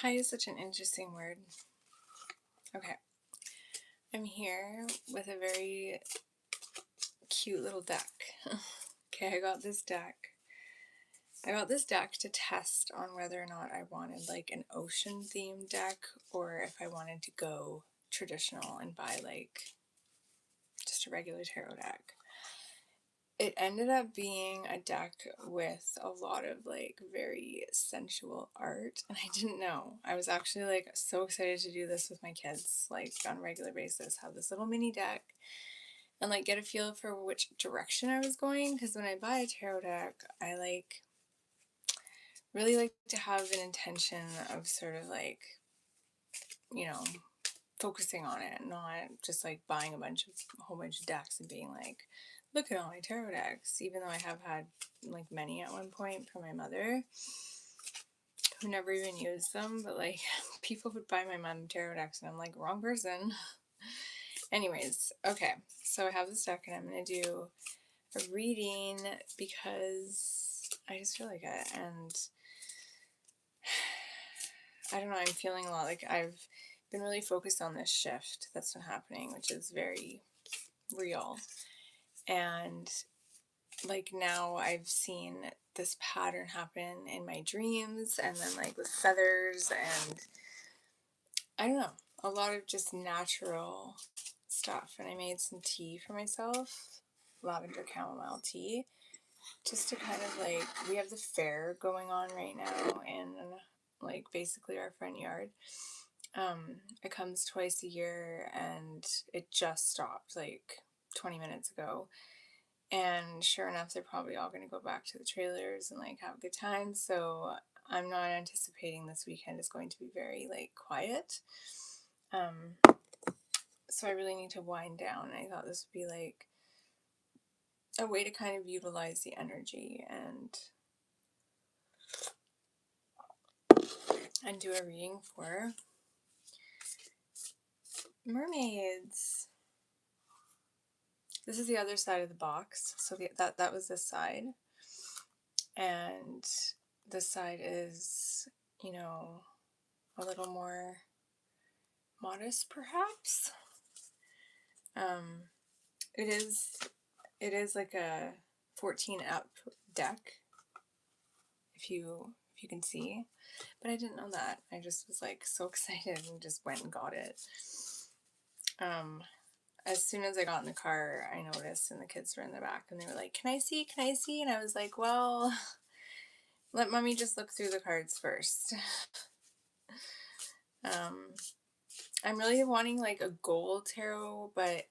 Hi is such an interesting word. Okay, I'm here with a very cute little deck. Okay, I got this deck. I got this deck to test on whether or not I wanted like an ocean themed deck or if I wanted to go traditional and buy like just a regular tarot deck. It ended up being a deck with a lot of like very sensual art, and I didn't know. I was actually like so excited to do this with my kids, like on a regular basis, have this little mini deck and like get a feel for which direction I was going. Because when I buy a tarot deck, I like really like to have an intention of sort of like, you know, focusing on it, not just like buying a whole bunch of decks and being like, look at all my tarot decks, even though I have had like many at one point from my mother who never even used them, but like people would buy my mom tarot decks and I'm like, wrong person. Anyways, okay, so I have this deck and I'm gonna do a reading because I just feel like it, and I don't know, I'm feeling a lot like I've been really focused on this shift that's been happening, which is very real. And like now I've seen this pattern happen in my dreams and then like with feathers and I don't know, a lot of just natural stuff. And I made some tea for myself, lavender chamomile tea, just to kind of like, we have the fair going on right now in like basically our front yard. It comes twice a year and it just stopped like 20 minutes ago. And sure enough, they're probably all going to go back to the trailers and like have a good time. So I'm not anticipating this weekend is going to be very like quiet. Um, so I really need to wind down. I thought this would be like a way to kind of utilize the energy and do a reading for mermaids. This is the other side of the box. So that was this side. And this side is, you know, a little more modest perhaps. Um, it is like a 14 up deck if you can see, but I didn't know that. I just was like so excited and just went and got it. As soon as I got in the car, I noticed, and the kids were in the back, and they were like, "Can I see? Can I see?" And I was like, "Well, let mommy just look through the cards first." um, I'm really wanting like a gold tarot, but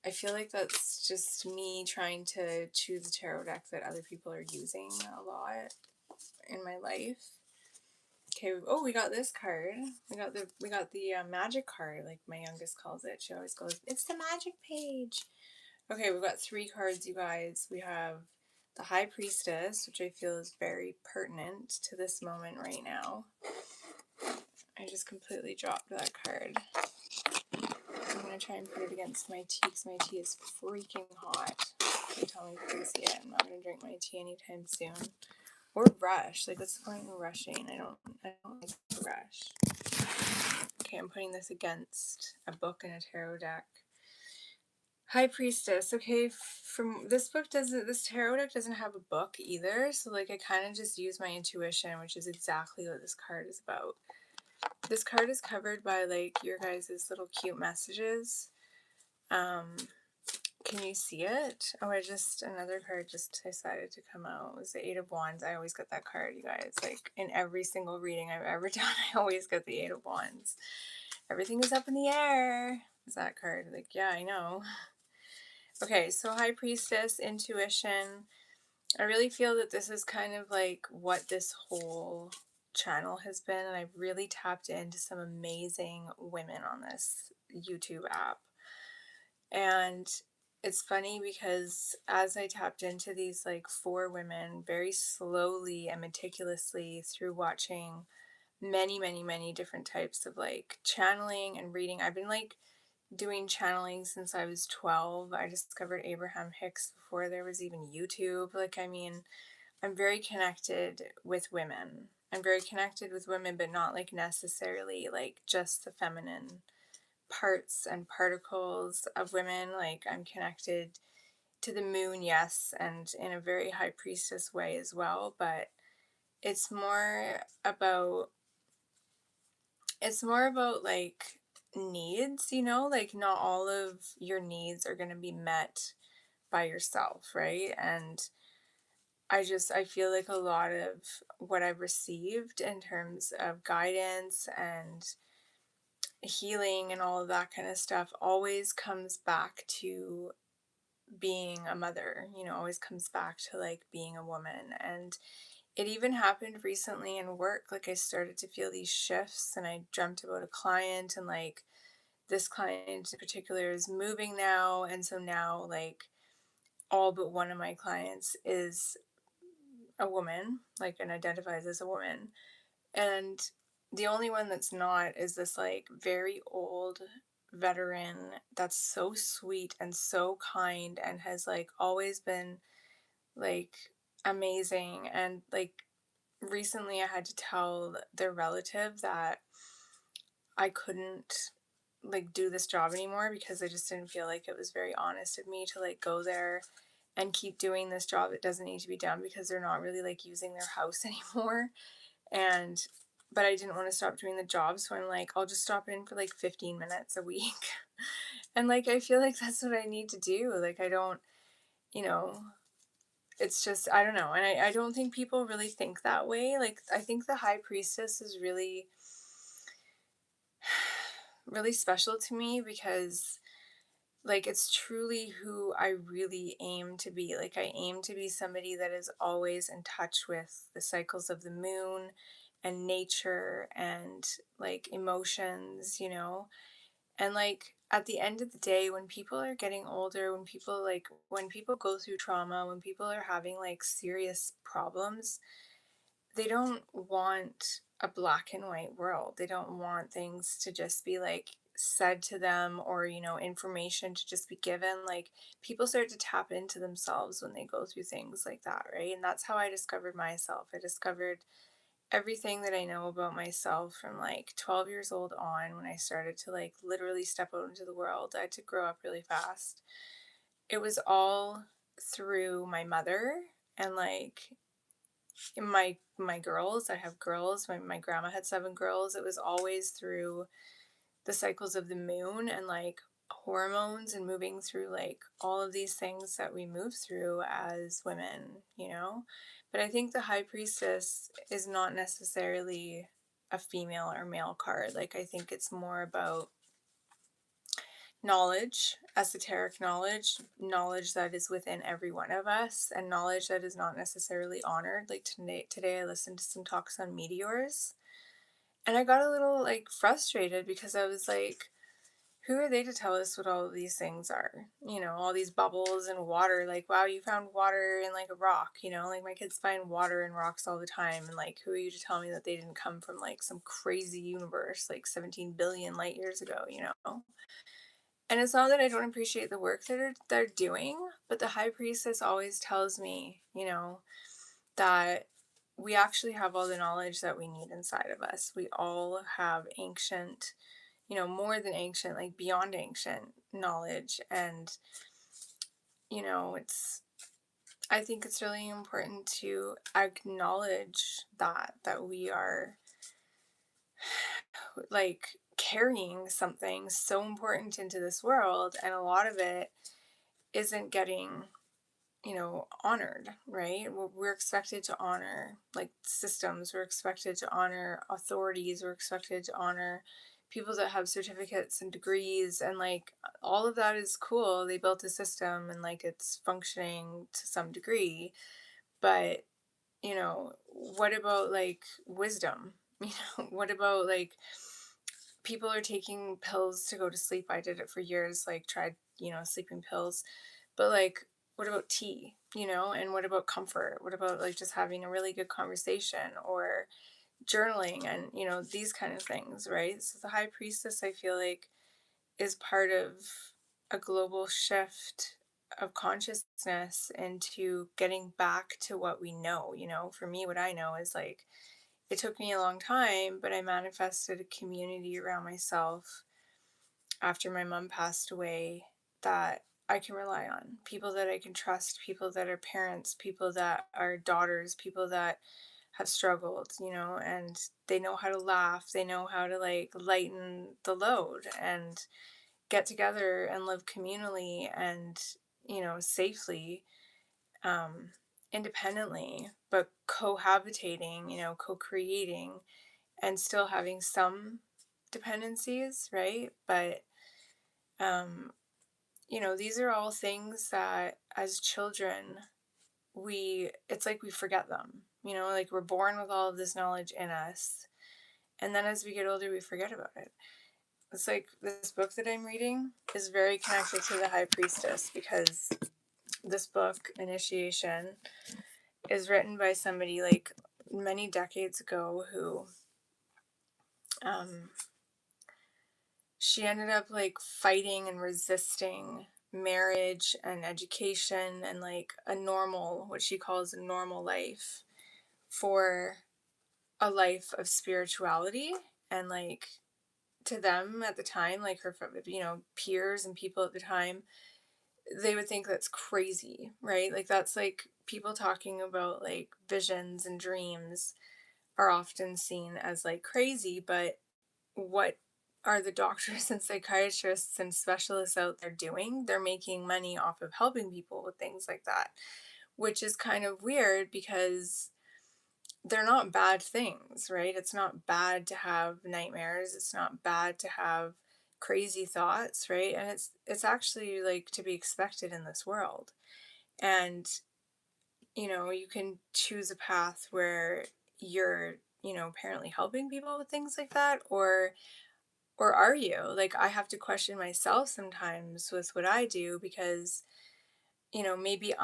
I feel like that's just me trying to choose a tarot deck that other people are using a lot in my life. Okay, oh, we got this card. We got the magic card, like my youngest calls it. She always goes, "It's the magic page." Okay, we've got 3 cards, you guys. We have the High Priestess, which I feel is very pertinent to this moment right now. I just completely dropped that card. I'm going to try and put it against my tea because my tea is freaking hot. You tell me if you can see it. I'm not going to drink my tea anytime soon. Or rush. Like, what's the point in rushing? I don't like to rush. Okay, I'm putting this against a book and a tarot deck. High Priestess. Okay, from this tarot deck doesn't have a book either, so like I kind of just use my intuition, which is exactly what this card is about. This card is covered by like your guys' little cute messages. Can you see it? Oh, another card just decided to come out. It was the Eight of Wands. I always get that card, you guys. Like in every single reading I've ever done, I always get the Eight of Wands. Everything is up in the air. Is that card? Like, yeah, I know. Okay, so High Priestess, intuition. I really feel that this is kind of like what this whole channel has been, and I've really tapped into some amazing women on this YouTube app. And it's funny because as I tapped into these like 4 women very slowly and meticulously through watching many, many, many different types of like channeling and reading, I've been like doing channeling since I was 12. I discovered Abraham Hicks before there was even YouTube. Like, I mean, I'm very connected with women. I'm very connected with women, but not like necessarily like just the feminine parts and particles of women. Like I'm connected to the moon, yes, and in a very high priestess way as well, but it's more about it's more about like needs, you know, like not all of your needs are going to be met by yourself, right? And I feel like a lot of what I've received in terms of guidance and healing and all of that kind of stuff always comes back to being a mother, you know, always comes back to like being a woman. And it even happened recently in work. Like I started to feel these shifts and I dreamt about a client, and like this client in particular is moving now. And so now, like, all but one of my clients is a woman, like, and identifies as a woman. And the only one that's not is this, like, very old veteran that's so sweet and so kind and has, like, always been, like, amazing. And, like, recently I had to tell their relative that I couldn't like do this job anymore because I just didn't feel like it was very honest of me to like go there and keep doing this job that doesn't need to be done because they're not really like using their house anymore. And but I didn't want to stop doing the job, so I'm like, I'll just stop in for like 15 minutes a week. And like I feel like that's what I need to do. Like I don't, you know, it's just I don't know. And I don't think people really think that way. Like I think the high priestess is really really special to me because like it's truly who I really aim to be. Like I aim to be somebody that is always in touch with the cycles of the moon and nature and like emotions, you know. And like at the end of the day when people are getting older, when people go through trauma, when people are having like serious problems, they don't want a black and white world. They don't want things to just be like said to them or, you know, information to just be given. Like people start to tap into themselves when they go through things like that, right? And that's how I discovered myself. I discovered everything that I know about myself from like 12 years old on when I started to like literally step out into the world. I had to grow up really fast. It was all through my mother and like my girls. I have girls. My grandma had 7 girls. It was always through the cycles of the moon and like hormones and moving through like all of these things that we move through as women, you know. But I think the high priestess is not necessarily a female or male card. Like I think it's more about knowledge, esoteric knowledge, knowledge that is within every one of us, and knowledge that is not necessarily honored. Like today I listened to some talks on meteors, and I got a little like frustrated because I was like, who are they to tell us what all of these things are? You know, all these bubbles and water. Like, wow, you found water in like a rock, you know, like my kids find water in rocks all the time. And like, who are you to tell me that they didn't come from like some crazy universe, like 17 billion light years ago, you know? And it's not that I don't appreciate the work that they're doing, but the high priestess always tells me, you know, that we actually have all the knowledge that we need inside of us. We all have ancient, you know, more than ancient, like beyond ancient knowledge. And, you know, I think it's really important to acknowledge that we are like carrying something so important into this world. And a lot of it isn't getting, you know, honored, right? We're expected to honor like systems, we're expected to honor authorities, we're expected to honor people that have certificates and degrees, and like all of that is cool. They built a system and like it's functioning to some degree, but you know, what about like wisdom? You know, what about like people are taking pills to go to sleep? I did it for years, like tried, you know, sleeping pills, but like, what about tea, you know? And what about comfort? What about like just having a really good conversation or journaling and, you know, these kind of things, right? So the high priestess, I feel like, is part of a global shift of consciousness into getting back to what we know. You know, for me, what I know is like it took me a long time, but I manifested a community around myself after my mom passed away that I can rely on. People that I can trust, people that are parents, people that are daughters, people that have struggled, and they know how to laugh, they know how to like lighten the load and get together and live communally and, safely, um, independently, but cohabitating, co creating and still having some dependencies, right? But, um, these are all things that as children, it's like we forget them, like we're born with all of this knowledge in us. And then as we get older, we forget about it. It's like this book that I'm reading is very connected to the High Priestess because this book, Initiation, is written by somebody like many decades ago who um, she ended up like fighting and resisting marriage and education and like what she calls a normal life for a life of spirituality. And like to them at the time, like her peers and people at the time, they would think that's crazy, right? Like that's like people talking about like visions and dreams are often seen as like crazy, but what are the doctors and psychiatrists and specialists out there doing? They're making money off of helping people with things like that, which is kind of weird because they're not bad things, right? It's not bad to have nightmares. It's not bad to have crazy thoughts, right? And it's actually like to be expected in this world. And you can choose a path where you're, apparently helping people with things like that, or are you? Like I have to question myself sometimes with what I do because maybe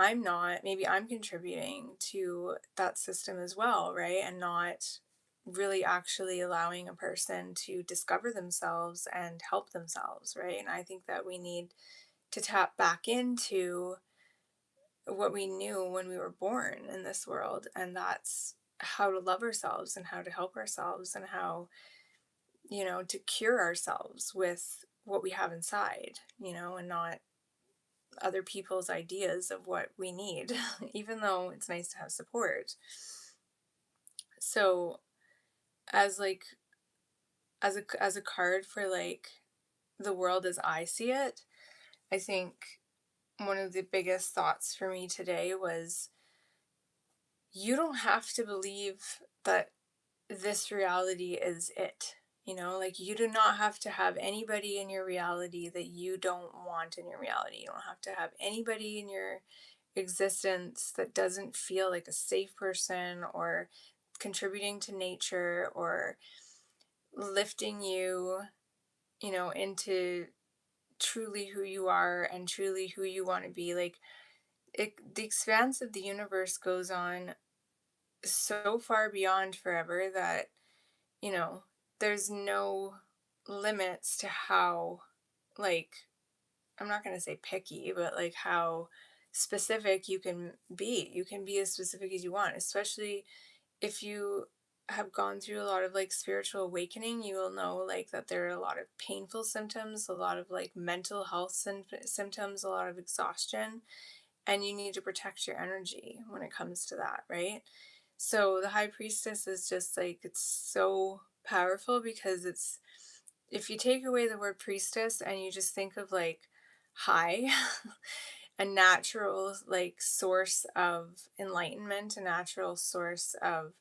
I'm contributing to that system as well, right? And not really actually allowing a person to discover themselves and help themselves, right? And I think that we need to tap back into what we knew when we were born in this world, and that's how to love ourselves and how to help ourselves and how, to cure ourselves with what we have inside, and not other people's ideas of what we need, even though it's nice to have support. So, as like as a card for like the world as I see it, I think one of the biggest thoughts for me today was you don't have to believe that this reality is it. Like you do not have to have anybody in your reality that you don't want in your reality. You don't have to have anybody in your existence that doesn't feel like a safe person or contributing to nature or lifting you, into truly who you are and truly who you want to be. Like the expanse of the universe goes on so far beyond forever that, you know, there's no limits to how, like, I'm not going to say picky, but like how specific you can be. You can be as specific as you want, especially if you have gone through a lot of like spiritual awakening. You will know like that there are a lot of painful symptoms, a lot of like mental health symptoms, a lot of exhaustion, and you need to protect your energy when it comes to that, right? So the high priestess is just like, it's so powerful because it's, if you take away the word priestess and you just think of like high, a natural like source of enlightenment, a natural source of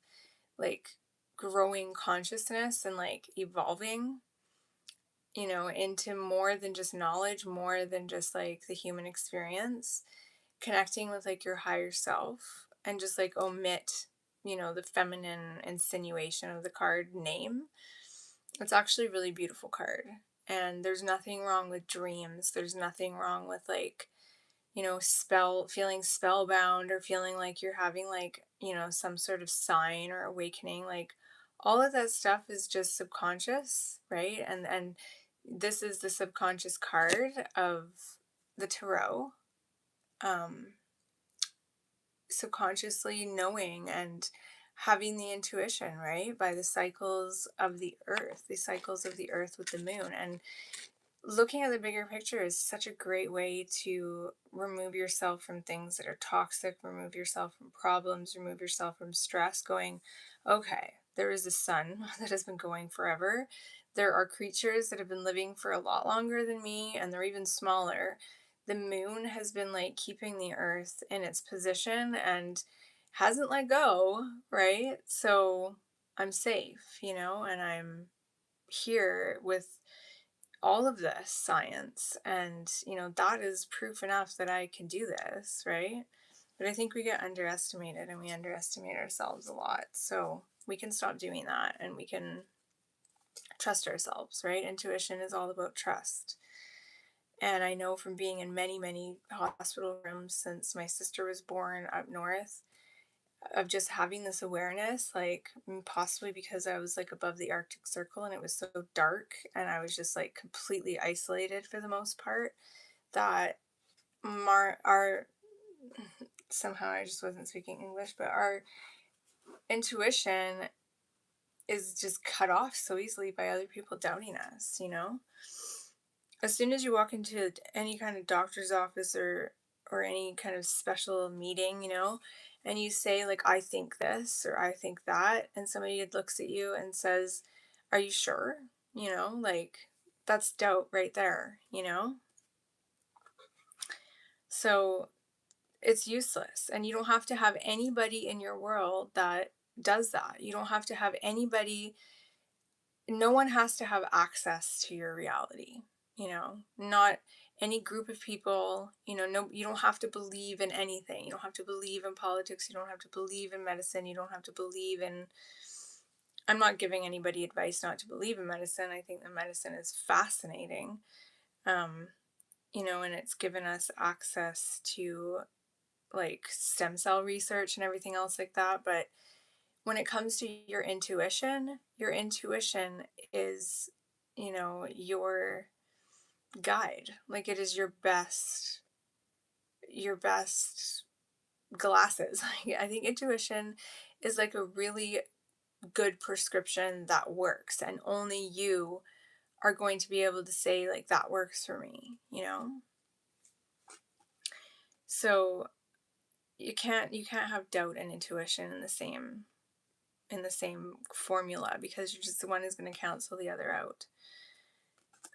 like growing consciousness and like evolving, into more than just knowledge, more than just like the human experience, connecting with like your higher self, and just like omit, the feminine insinuation of the card name. It's actually a really beautiful card. And there's nothing wrong with dreams. There's nothing wrong with like, feeling spellbound or feeling like you're having like, some sort of sign or awakening. Like all of that stuff is just subconscious, right? And this is the subconscious card of the tarot. Um, Subconsciously knowing and having the intuition, right? By the cycles of the earth with the moon. And looking at the bigger picture is such a great way to remove yourself from things that are toxic, remove yourself from problems, remove yourself from stress, going, okay, there is a sun that has been going forever. There are creatures that have been living for a lot longer than me, and they're even smaller. The moon has been like keeping the earth in its position and hasn't let go, right? So I'm safe, and I'm here with all of this science, and that is proof enough that I can do this, right? But I think we get underestimated, and we underestimate ourselves a lot, so we can stop doing that, and we can trust ourselves, right? Intuition is all about trust. And I know from being in many, many hospital rooms since my sister was born up north, of just having this awareness, like possibly because I was like above the Arctic Circle and it was so dark and I was just like completely isolated for the most part, that our somehow I just wasn't speaking English, but our intuition is just cut off so easily by other people doubting us. As soon as you walk into any kind of doctor's office or any kind of special meeting, and you say like I think this or I think that, and somebody looks at you and says, "Are you sure?" Like that's doubt right there. So it's useless, and you don't have to have anybody in your world that does that. You don't have to have anybody, no one has to have access to your reality. Not any group of people. No, you don't have to believe in anything. You don't have to believe in politics. You don't have to believe in medicine. You don't have to believe in, I'm not giving anybody advice not to believe in medicine. I think that medicine is fascinating. um and it's given us access to like stem cell research and everything else like that. But when it comes to your intuition is, your guide. Like it is your best glasses. I think intuition is like a really good prescription that works, and only you are going to be able to say like that works for me. So you can't have doubt and intuition in the same formula, because you're just the one who's going to cancel the other out.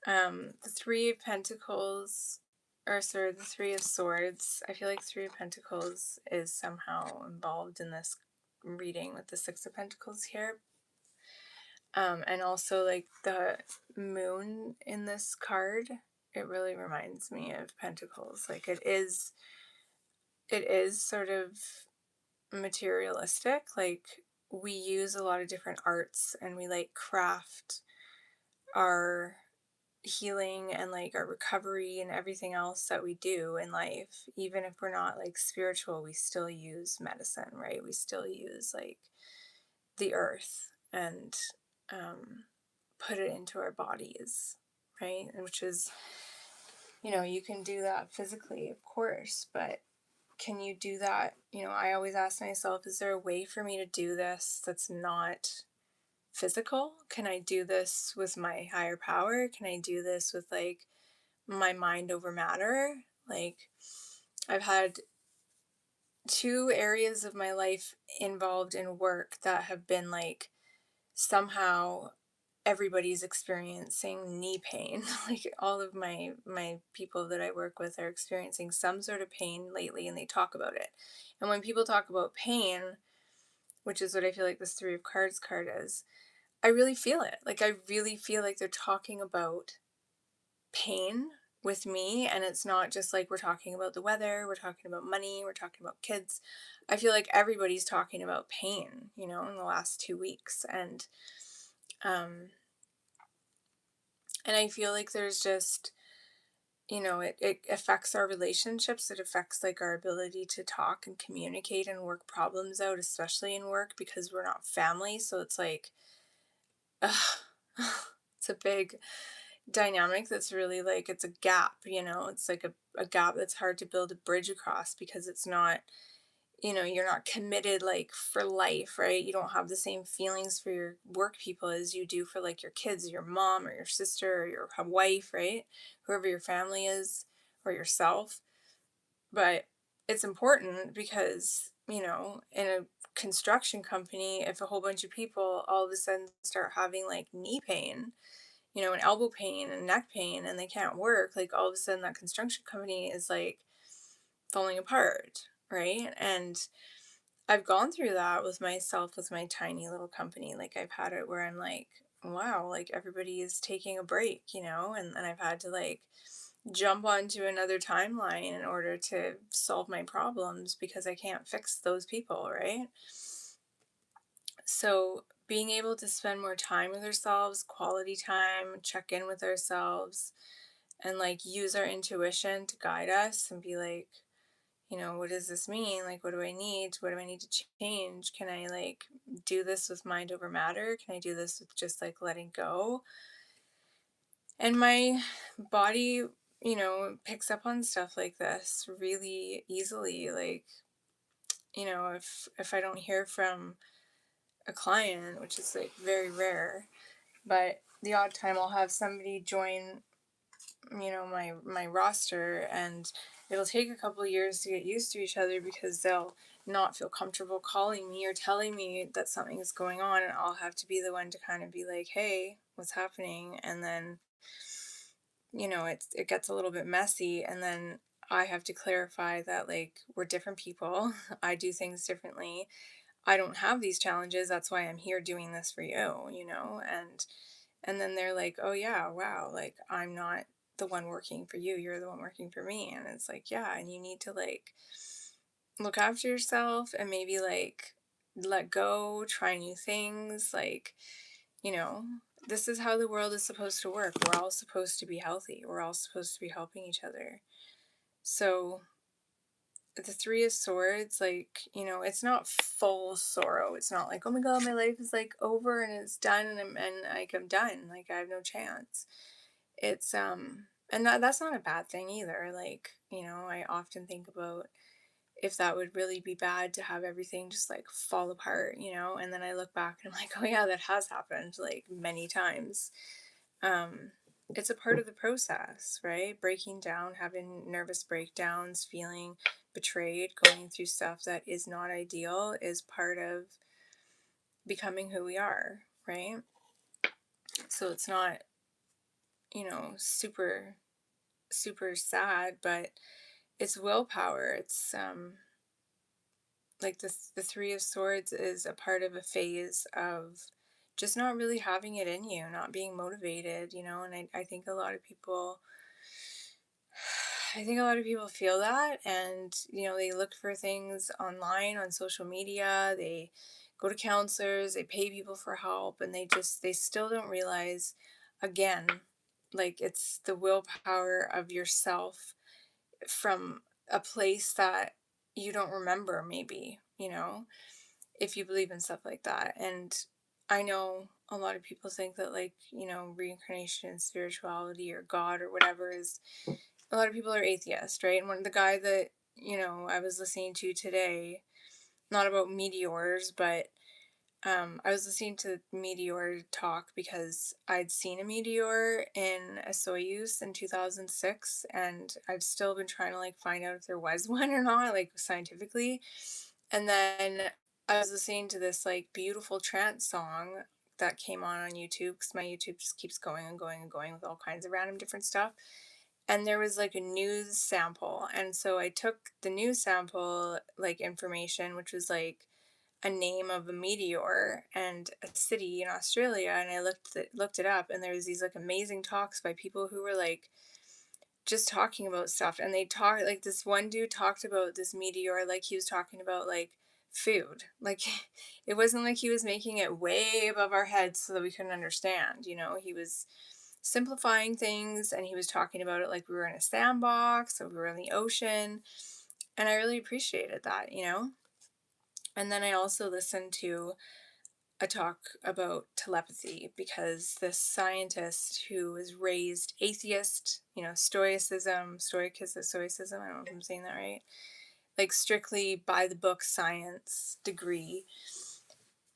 The Three of Pentacles, or sorry, the Three of Swords. I feel like Three of Pentacles is somehow involved in this reading with the Six of Pentacles here. And also like the moon in this card, it really reminds me of Pentacles. Like it is sort of materialistic. Like we use a lot of different arts, and we like craft our healing and like our recovery and everything else that we do in life. Even if we're not like spiritual, we still use medicine, right? We still use like the earth and put it into our bodies, right? And which is, you can do that physically, of course, but can you do that? I always ask myself, is there a way for me to do this that's not physical? Can I do this with my higher power? Can I do this with like my mind over matter? Like I've had two areas of my life involved in work that have been like somehow everybody's experiencing knee pain. Like all of my people that I work with are experiencing some sort of pain lately, and they talk about it. And when people talk about pain, which is what I feel like this Three of Cards card is, I really feel it. Like I really feel like they're talking about pain with me, and it's not just like we're talking about the weather, we're talking about money, we're talking about kids. I feel like everybody's talking about pain, in the last 2 weeks. Um and I feel like there's just, it affects our relationships. It affects like our ability to talk and communicate and work problems out, especially in work, because we're not family. So it's like, ugh, it's a big dynamic that's really like, it's a gap. It's like a gap that's hard to build a bridge across, because it's not, you're not committed like for life, right? You don't have the same feelings for your work people as you do for like your kids, your mom or your sister or your wife, right? Whoever your family is, or yourself. But it's important because, in a construction company, if a whole bunch of people all of a sudden start having like knee pain, and elbow pain and neck pain and they can't work, like all of a sudden that construction company is like falling apart, right? And I've gone through that with myself with my tiny little company. Like I've had it where I'm like, wow, like everybody is taking a break, and I've had to like jump onto another timeline in order to solve my problems because I can't fix those people, right? So being able to spend more time with ourselves, quality time, check in with ourselves, and like use our intuition to guide us and be like, what does this mean? Like, what do I need? What do I need to change? Can I like do this with mind over matter? Can I do this with just like letting go? And my body, picks up on stuff like this really easily. Like, if I don't hear from a client, which is like very rare, but the odd time I'll have somebody join, my roster, and it'll take a couple of years to get used to each other because they'll not feel comfortable calling me or telling me that something is going on, and I'll have to be the one to kind of be like, hey, what's happening? And then it gets a little bit messy, and then I have to clarify that like we're different people. I do things differently. I don't have these challenges. That's why I'm here doing this for you, and then they're like, "Oh yeah, wow, like I'm not the one working for you. You're the one working for me." And it's like, "Yeah, and you need to like look after yourself and maybe like let go, try new things, like, you know, this is how the world is supposed to work. We're all supposed to be healthy. We're all supposed to be helping each other." So, the Three of Swords, like, it's not full sorrow. It's not like, oh my God, my life is like over and it's done and I'm done. Like I have no chance. It's and that's not a bad thing either. Like, I often think about if that would really be bad to have everything just like fall apart, and then I look back and I'm like, oh yeah, that has happened like many times. Um it's a part of the process, right? Breaking down, having nervous breakdowns, feeling betrayed, going through stuff that is not ideal is part of becoming who we are, right? So it's not, super super sad, but it's willpower. It's like the Three of Swords is a part of a phase of just not really having it in you, not being motivated, and I think a lot of people feel that, and they look for things online on social media, they go to counselors, they pay people for help, and they still don't realize, again, like it's the willpower of yourself from a place that you don't remember, maybe, if you believe in stuff like that. And I know a lot of people think that, like, reincarnation and spirituality or God or whatever is, a lot of people are atheist, right? And the guy that, I was listening to today, not about meteors, but I was listening to Meteor talk because I'd seen a meteor in a Soyuz in 2006, and I've still been trying to like find out if there was one or not, like scientifically. And then I was listening to this like beautiful trance song that came on YouTube because my YouTube just keeps going and going and going with all kinds of random different stuff. And there was like a news sample, and so I took the news sample like information, which was like a name of a meteor and a city in Australia, and I looked it up, and there was these like amazing talks by people who were like just talking about stuff, and they talked like this one dude talked about this meteor like he was talking about like food, like it wasn't like he was making it way above our heads so that we couldn't understand, he was simplifying things, and he was talking about it like we were in a sandbox or we were in the ocean, and I really appreciated that, and then I also listened to a talk about telepathy because this scientist who was raised atheist, stoicism, I don't know if I'm saying that right. like strictly by the book science degree,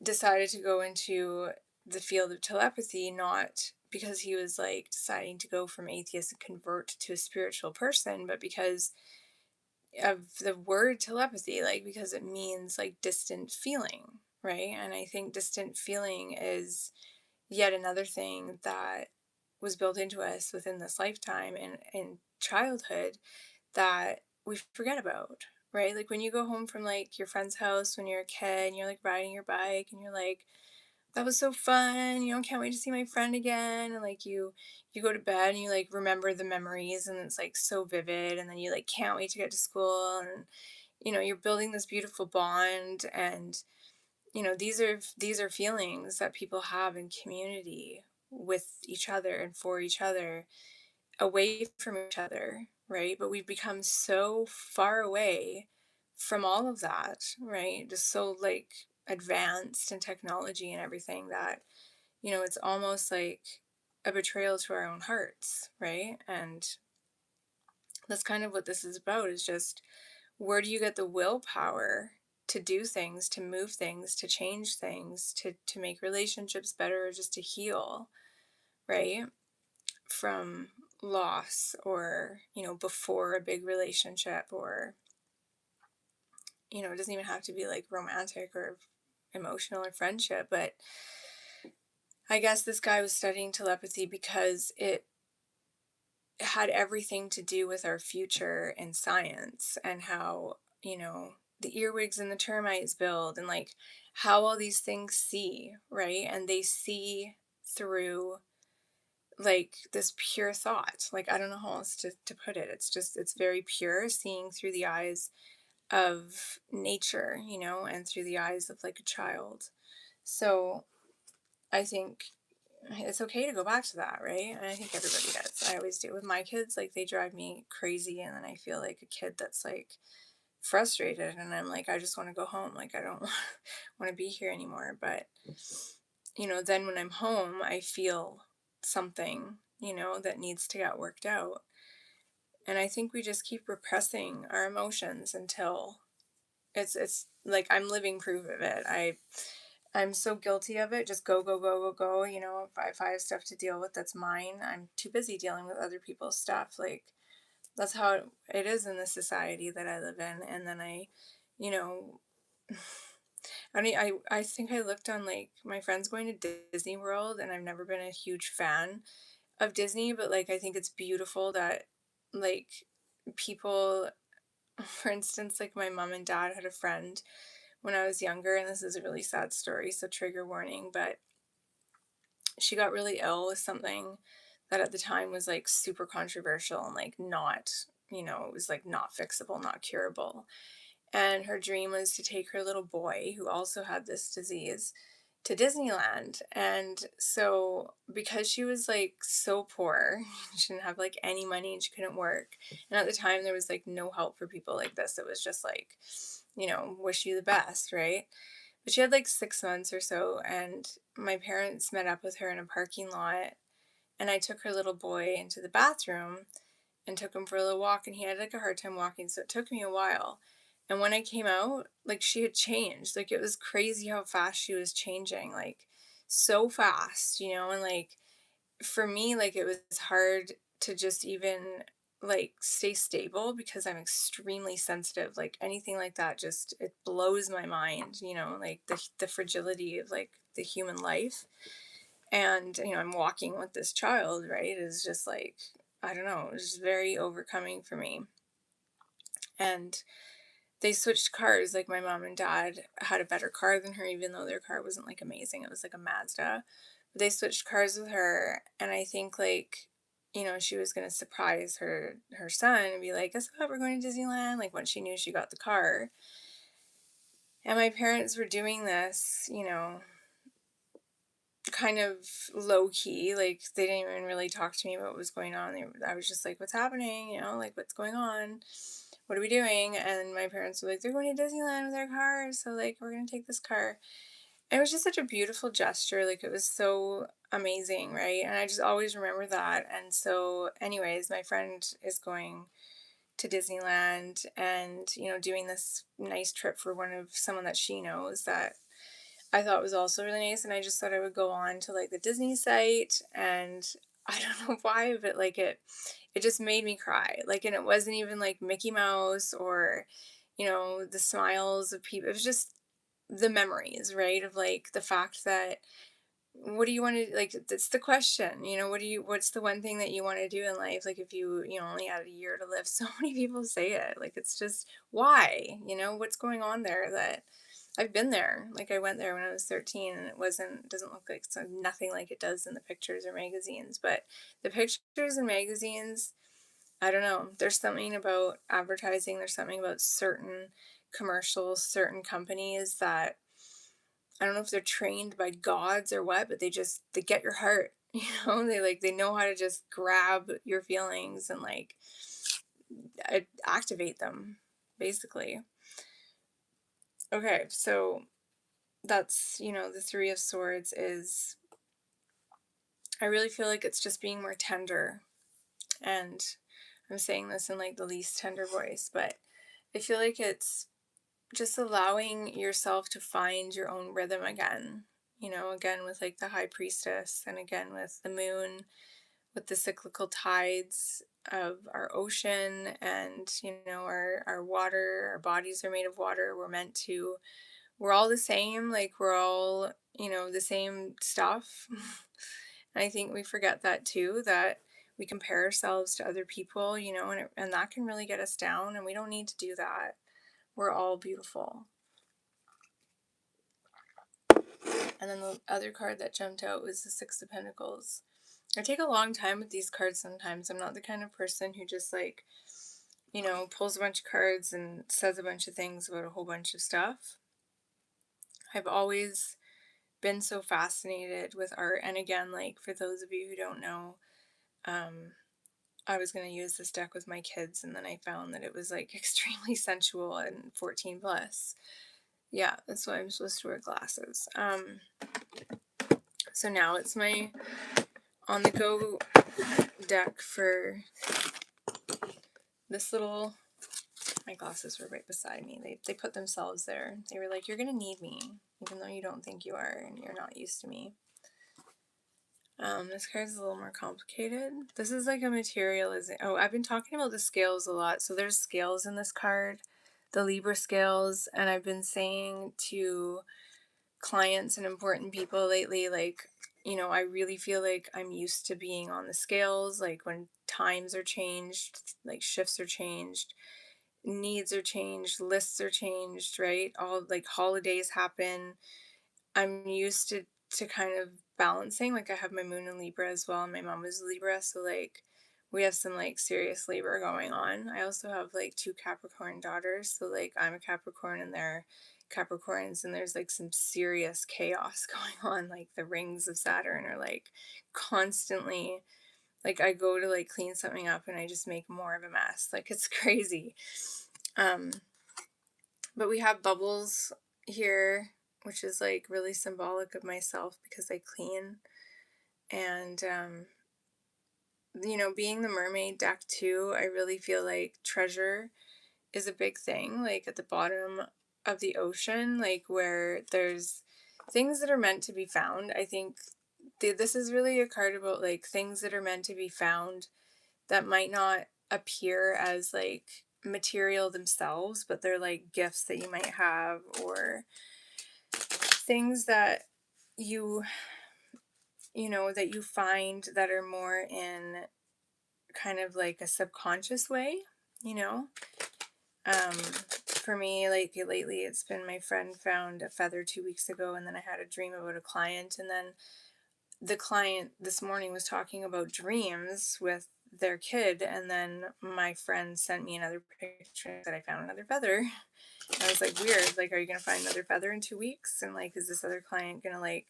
decided to go into the field of telepathy, not because he was like deciding to go from atheist and convert to a spiritual person, but because of the word telepathy, like because it means like distant feeling, right? And I think distant feeling is yet another thing that was built into us within this lifetime and in childhood that we forget about, right? Like when you go home from like your friend's house when you're a kid and you're like riding your bike and you're like, that was so fun, can't wait to see my friend again. And like you go to bed and you like remember the memories and it's like so vivid, and then you like can't wait to get to school, and you're building this beautiful bond. And these are feelings that people have in community with each other and for each other, away from each other, right? But we've become so far away from all of that, right? Just so like advanced in technology and everything that, it's almost like a betrayal to our own hearts, right? And that's kind of what this is about, is just where do you get the willpower to do things, to move things, to change things, to make relationships better, or just to heal, right? From loss, or before a big relationship, or it doesn't even have to be like romantic or emotional or friendship. But I guess this guy was studying telepathy because it had everything to do with our future in science, and how the earwigs and the termites build, and like how all these things see, right? And they see through like this pure thought. Like, I don't know how else to put it. It's very pure, seeing through the eyes of nature, and through the eyes of like a child. So I think it's okay to go back to that, right? And I think everybody does. I always do with my kids. Like, they drive me crazy, and then I feel like a kid that's like frustrated, and I'm like, I just want to go home. Like, I don't want to be here anymore. But then when I'm home, I feel something, that needs to get worked out. And I think we just keep repressing our emotions until it's like I'm living proof of it. I'm so guilty of it. Just go, go, go, go, go. If I have stuff to deal with that's mine, I'm too busy dealing with other people's stuff. Like, that's how it is in the society that I live in. And then you know, I think I looked on like my friends going to Disney World, and I've never been a huge fan of Disney, but like I think it's beautiful that like people, for instance, like my mom and dad had a friend when I was younger, and this is a really sad story, so trigger warning, but she got really ill with something that at the time was like super controversial and like not, it was like not fixable, not curable. And her dream was to take her little boy, who also had this disease, to Disneyland. And so, because she was like so poor, she didn't have like any money and she couldn't work. And at the time, there was like no help for people like this. It was just like, wish you the best, right? But she had like 6 months or so, and my parents met up with her in a parking lot. And I took her little boy into the bathroom and took him for a little walk, and he had like a hard time walking, so it took me a while. And when I came out, like she had changed. Like, it was crazy how fast she was changing, like so fast, and like for me, like it was hard to just even like stay stable because I'm extremely sensitive. Like anything like that just it blows my mind, like the fragility of like the human life. And I'm walking with this child, right? Is just like, I don't know, it was just very overcoming for me. And they switched cars. Like, my mom and dad had a better car than her, even though their car wasn't like amazing. It was like a Mazda. But they switched cars with her, and I think like, she was gonna surprise her son and be like, "Guess what? We're going to Disneyland." Like, when she knew she got the car. And my parents were doing this, kind of low key. Like, they didn't even really talk to me about what was going on. I was just like, "What's happening? Like, what's going on? What are we doing?" And my parents were like, "They're going to Disneyland with our car, so like we're gonna take this car." And it was just such a beautiful gesture. Like, it was so amazing, right? And I just always remember that. And so, anyways, my friend is going to Disneyland and, you know, doing this nice trip for someone that she knows that I thought was also really nice. And I just thought I would go on to like the Disney site, and I don't know why, but like it just made me cry. Like, and it wasn't even like Mickey Mouse or, you know, the smiles of people. It was just the memories, right? Of like the fact that what do you want to like that's the question, you know, what's the one thing that you want to do in life, like if you know only had a year to live. So many people say it, like it's just why, you know, what's going on there. That I've been there, like I went there when I was 13 and doesn't look like so nothing like it does in the pictures or magazines, but the pictures and magazines, I don't know, there's something about advertising, there's something about certain commercials, certain companies that I don't know if they're trained by gods or what, but they get your heart. You know, they know how to just grab your feelings and like activate them, basically. Okay, so that's, you know, the Three of Swords is, I really feel like it's just being more tender. And I'm saying this in like the least tender voice, but I feel like it's just allowing yourself to find your own rhythm again. You know, again with like the High Priestess, and again with the moon, with the cyclical tides of our ocean, and you know our water, our bodies are made of water. We're all the same, like we're all, you know, the same stuff. And I think we forget that too, that we compare ourselves to other people, you know, and that can really get us down, and we don't need to do that. We're all beautiful. And then the other card that jumped out was the Six of Pentacles. I take a long time with these cards sometimes. I'm not the kind of person who just like, you know, pulls a bunch of cards and says a bunch of things about a whole bunch of stuff. I've always been so fascinated with art. And again, like for those of you who don't know, I was going to use this deck with my kids, and then I found that it was like extremely sensual and 14 plus. Yeah, that's why I'm supposed to wear glasses. So now it's my on the go deck for this little, my glasses were right beside me. They put themselves there. They were like, you're gonna need me, even though you don't think you are and you're not used to me. This card's a little more complicated. This is like a materializing. Oh, I've been talking about the scales a lot. So there's scales in this card, the Libra scales, and I've been saying to clients and important people lately, like, you know, I really feel like I'm used to being on the scales, like when times are changed, like shifts are changed, needs are changed, lists are changed, right? All like holidays happen. I'm used to kind of balancing. Like I have my moon in Libra as well, and my mom is Libra, so like we have some like serious Libra going on. I also have like two Capricorn daughters, so like I'm a Capricorn and they're Capricorns, and there's like some serious chaos going on. Like the rings of Saturn are like constantly, like I go to like clean something up and I just make more of a mess. Like it's crazy. Um but we have bubbles here, which is like really symbolic of myself because I clean. And you know, being the mermaid deck too, I really feel like treasure is a big thing, like at the bottom of the ocean, like where there's things that are meant to be found. I think this is really a card about like things that are meant to be found that might not appear as like material themselves, but they're like gifts that you might have, or things that you you know that you find that are more in kind of like a subconscious way, you know. For me, like lately it's been my friend found a feather 2 weeks ago, and then I had a dream about a client, and then the client this morning was talking about dreams with their kid, and then my friend sent me another picture that I found another feather. I was like, weird, like, are you gonna find another feather in 2 weeks? And like, is this other client gonna like,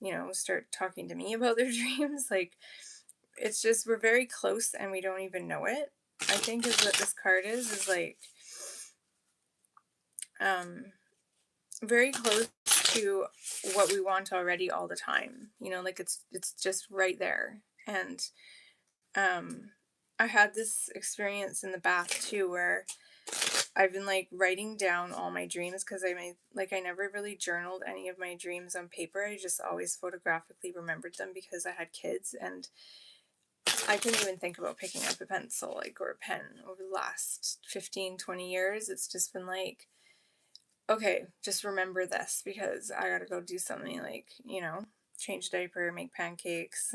you know, start talking to me about their dreams? Like, it's just we're very close and we don't even know it. I think is what this card is like um very close to what we want already all the time. You know, like it's just right there. And um I had this experience in the bath too where I've been like writing down all my dreams because I never really journaled any of my dreams on paper. I just always photographically remembered them because I had kids, and I couldn't even think about picking up a pencil like or a pen over the last 15, 20 years. It's just been like, okay, just remember this because I gotta go do something like, change a diaper, make pancakes.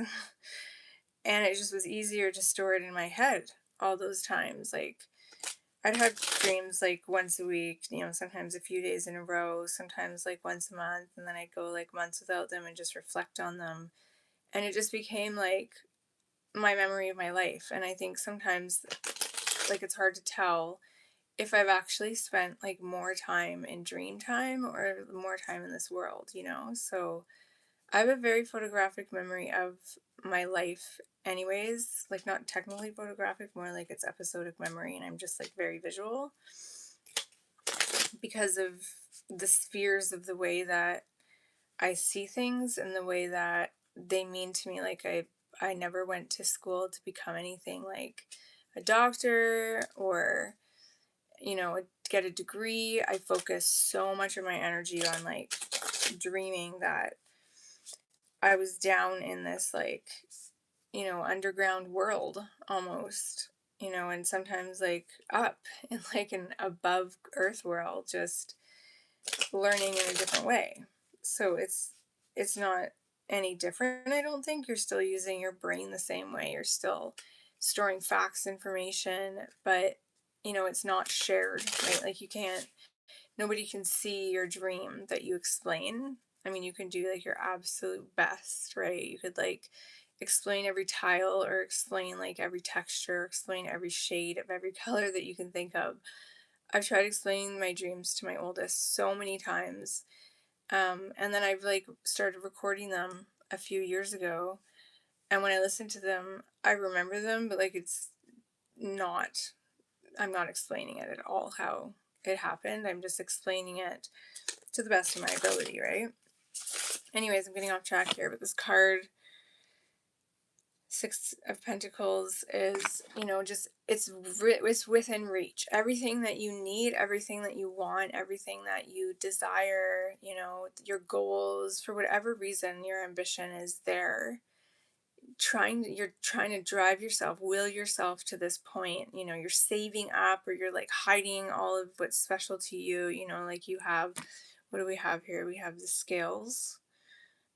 And it just was easier to store it in my head all those times. Like, I'd have dreams like once a week, sometimes a few days in a row, sometimes like once a month, and then I'd go like months without them and just reflect on them. And it just became like my memory of my life. And I think sometimes, like, it's hard to tell if I've actually spent like more time in dream time or more time in this world. So I have a very photographic memory of my life, anyways. Like, not technically photographic, more like it's episodic memory, and I'm just like very visual because of the spheres of the way that I see things and the way that they mean to me. Like, I never went to school to become anything like a doctor or get a degree. I focus so much of my energy on like dreaming that I was down in this like underground world almost, and sometimes like up in like an above earth world, just learning in a different way. So it's not any different. I don't think you're still using your brain the same way. You're still storing facts, information, but it's not shared, right? Like, you can't nobody can see your dream that you explain. I mean, you can do like your absolute best, right? You could like explain every tile or explain like every texture, explain every shade of every color that you can think of. I've tried explaining my dreams to my oldest so many times. And then I've like started recording them a few years ago. And when I listen to them, I remember them, but like not, I'm not explaining it at all how it happened. I'm just explaining it to the best of my ability, right? Anyways, I'm getting off track here, but this card, Six of Pentacles, is, just it's within reach. Everything that you need, everything that you want, everything that you desire, your goals, for whatever reason, your ambition is there. You're trying to drive yourself, will yourself to this point. You're saving up, or you're like hiding all of what's special to you. Like, you have, what do we have here? We have the scales,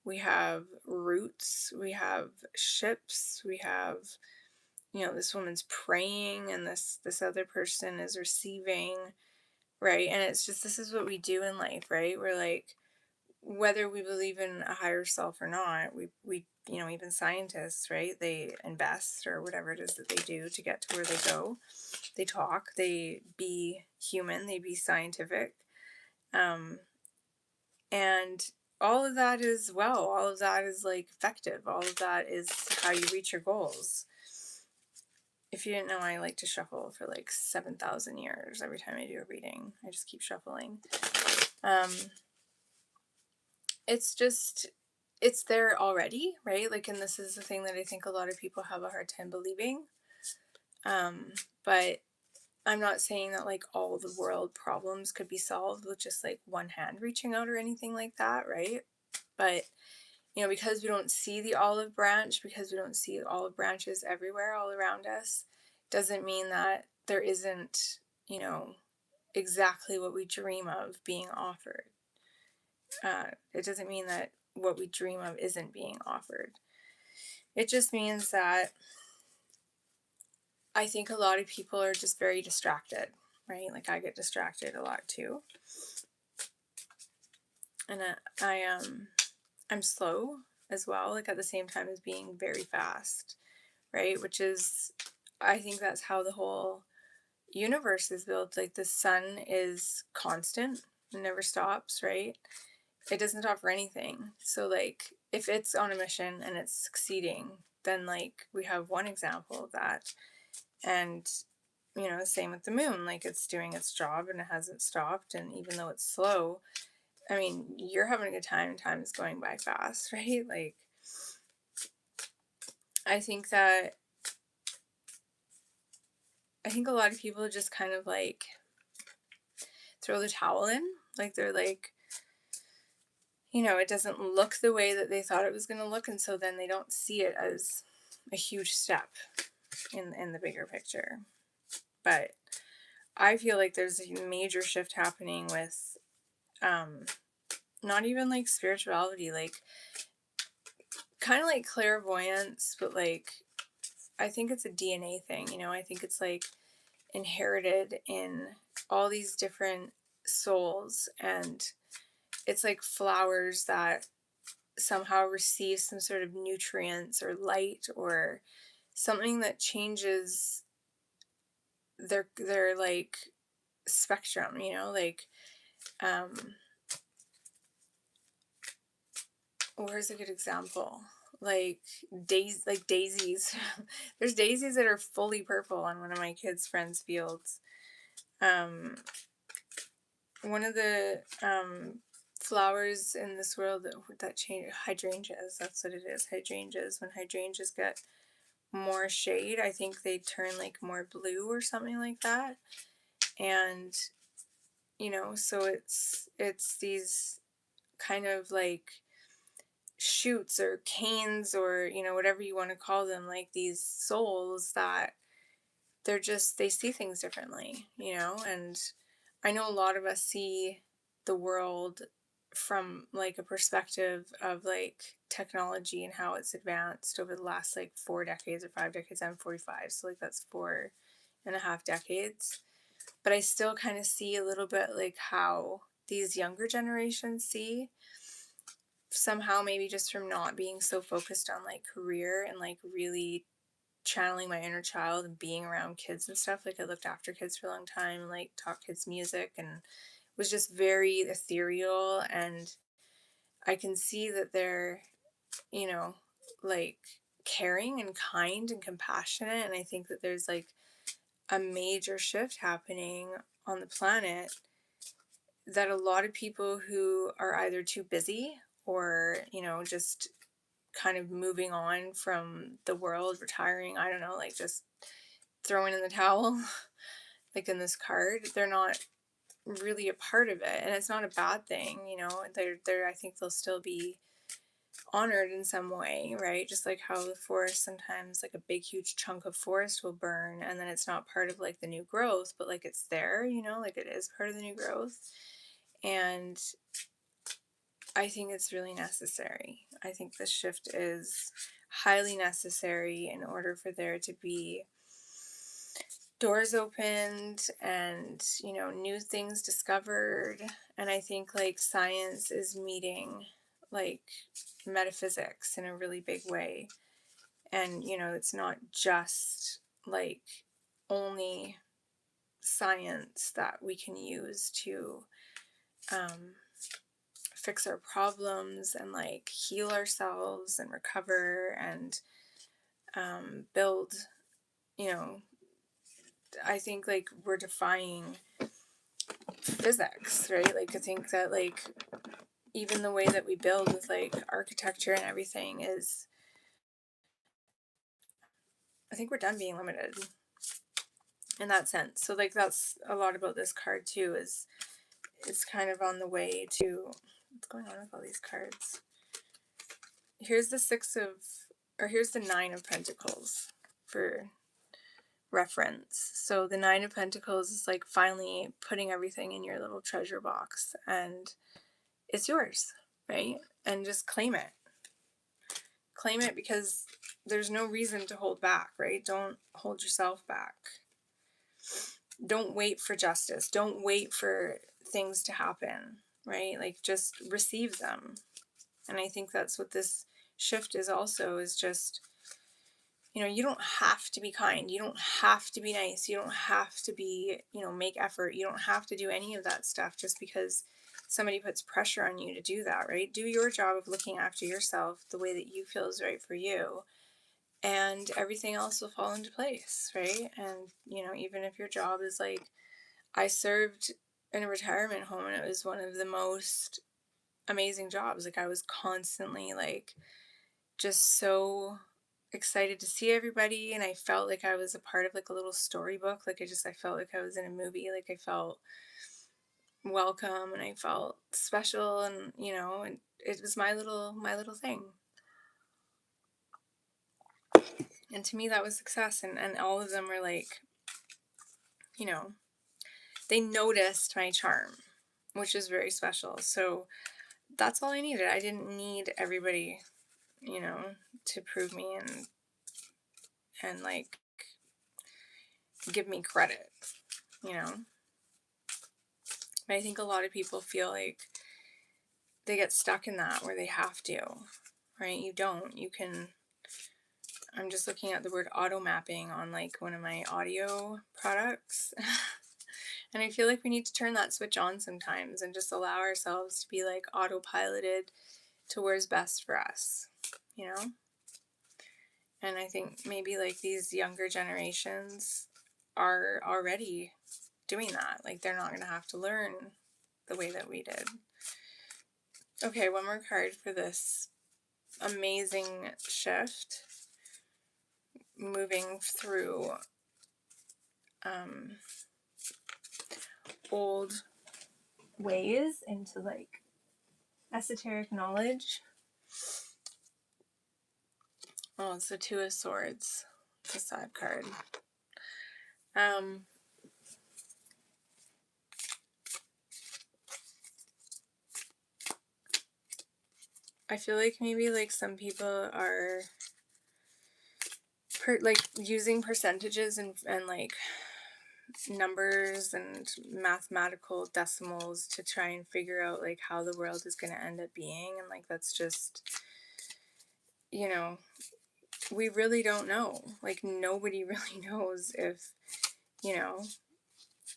we have roots, we have ships, we have, this woman's praying, and this other person is receiving, right? And it's just, this is what we do in life, right? We're like, whether we believe in a higher self or not, we even scientists, right? They invest or whatever it is that they do to get to where they go. They talk, they be human, they be scientific. And all of that is, well, all of that is like effective. All of that is how you reach your goals. If you didn't know, I like to shuffle for like 7,000 years every time I do a reading. I just keep shuffling. It's just, it's there already, right? Like, and this is the thing that I think a lot of people have a hard time believing. But I'm not saying that like all the world problems could be solved with just like one hand reaching out or anything like that, right? But because we don't see the olive branch, because we don't see olive branches everywhere all around us, doesn't mean that there isn't, exactly what we dream of being offered. It doesn't mean that what we dream of isn't being offered. It just means that I think a lot of people are just very distracted, right? Like, I get distracted a lot too. And I'm slow as well, like at the same time as being very fast, right? Which is, I think that's how the whole universe is built. Like, the sun is constant, it never stops, right? It doesn't stop for anything. So like, if it's on a mission and it's succeeding, then like we have one example of that. And same with the moon, like, it's doing its job and it hasn't stopped. And even though it's slow, I mean, you're having a good time and time is going by fast, right? Like, I think that I think a lot of people just kind of like throw the towel in. Like they're like, it doesn't look the way that they thought it was going to look. And so then they don't see it as a huge step in the bigger picture. But I feel like there's a major shift happening with not even like spirituality, like kind of like clairvoyance, but like I think it's a DNA thing, I think it's like inherited in all these different souls, and it's like flowers that somehow receive some sort of nutrients or light or something that changes their like spectrum, like um where's a good example? Like daisies. There's daisies that are fully purple on one of my kids' friends' fields. Um, one of the flowers in this world that change, hydrangeas. That's what it is. Hydrangeas. When hydrangeas get more shade, I think they turn like more blue or something like that. And so it's these kind of like shoots or canes or whatever you want to call them, like these souls that they see things differently, and I know a lot of us see the world from like a perspective of like technology and how it's advanced over the last like 4 decades or 5 decades. I'm 45, so like that's 4.5 decades, but I still kind of see a little bit like how these younger generations see, somehow maybe just from not being so focused on like career and like really channeling my inner child and being around kids and stuff. Like I looked after kids for a long time, like taught kids music, and was just very ethereal, and I can see that they're, you know, like caring and kind and compassionate, and I think that there's like a major shift happening on the planet that a lot of people who are either too busy or, just kind of moving on from the world, retiring, I don't know, like just throwing in the towel, like in this card, they're not really a part of it. And it's not a bad thing, they're I think they'll still be honored in some way, right? Just like how the forest sometimes, like a big huge chunk of forest will burn and then it's not part of like the new growth, but like it's there, like it is part of the new growth. And I think it's really necessary. I think this shift is highly necessary in order for there to be doors opened and, new things discovered. And I think like science is meeting like metaphysics in a really big way. And, it's not just like only science that we can use to fix our problems and like heal ourselves and recover and build, you know, I think like we're defying physics, right? Like I think that like even the way that we build with like architecture and everything is, I think we're done being limited in that sense. So like that's a lot about this card too, is it's kind of on the way to what's going on with all these cards. Here's here's the 9 of Pentacles for reference. So the 9 of Pentacles is like finally putting everything in your little treasure box and it's yours, right? And just claim it. Claim it because there's no reason to hold back, right? Don't hold yourself back. Don't wait for justice. Don't wait for things to happen, right? Like just receive them. And I think that's what this shift is also, is just, you don't have to be kind. You don't have to be nice. You don't have to be, make effort. You don't have to do any of that stuff just because somebody puts pressure on you to do that, right? Do your job of looking after yourself the way that you feel is right for you, and everything else will fall into place, right? And, even if your job is like, I served in a retirement home and it was one of the most amazing jobs. Like I was constantly like just so excited to see everybody, and I felt like I was a part of like a little storybook. Like I felt like I was in a movie. Like I felt welcome and I felt special, and and it was my little thing. And to me that was success, and all of them were like, you know, they noticed my charm, which is very special. So that's all I needed. I didn't need everybody, you know, to prove me and like give me credit, you know. But I think a lot of people feel like they get stuck in that where they have to, right? You don't. You can. I'm just looking at the word auto mapping on like one of my audio products. And I feel like we need to turn that switch on sometimes and just allow ourselves to be like autopiloted to where's best for us, you know? And I think maybe like these younger generations are already doing that. Like they're not going to have to learn the way that we did. Okay, one more card for this amazing shift. Moving through old ways into like esoteric knowledge. Oh, it's the Two of Swords. It's a sad card. I feel like maybe like some people are like using percentages and like numbers and mathematical decimals to try and figure out like how the world is going to end up being, and like that's just, you know, we really don't know. Like nobody really knows if, you know,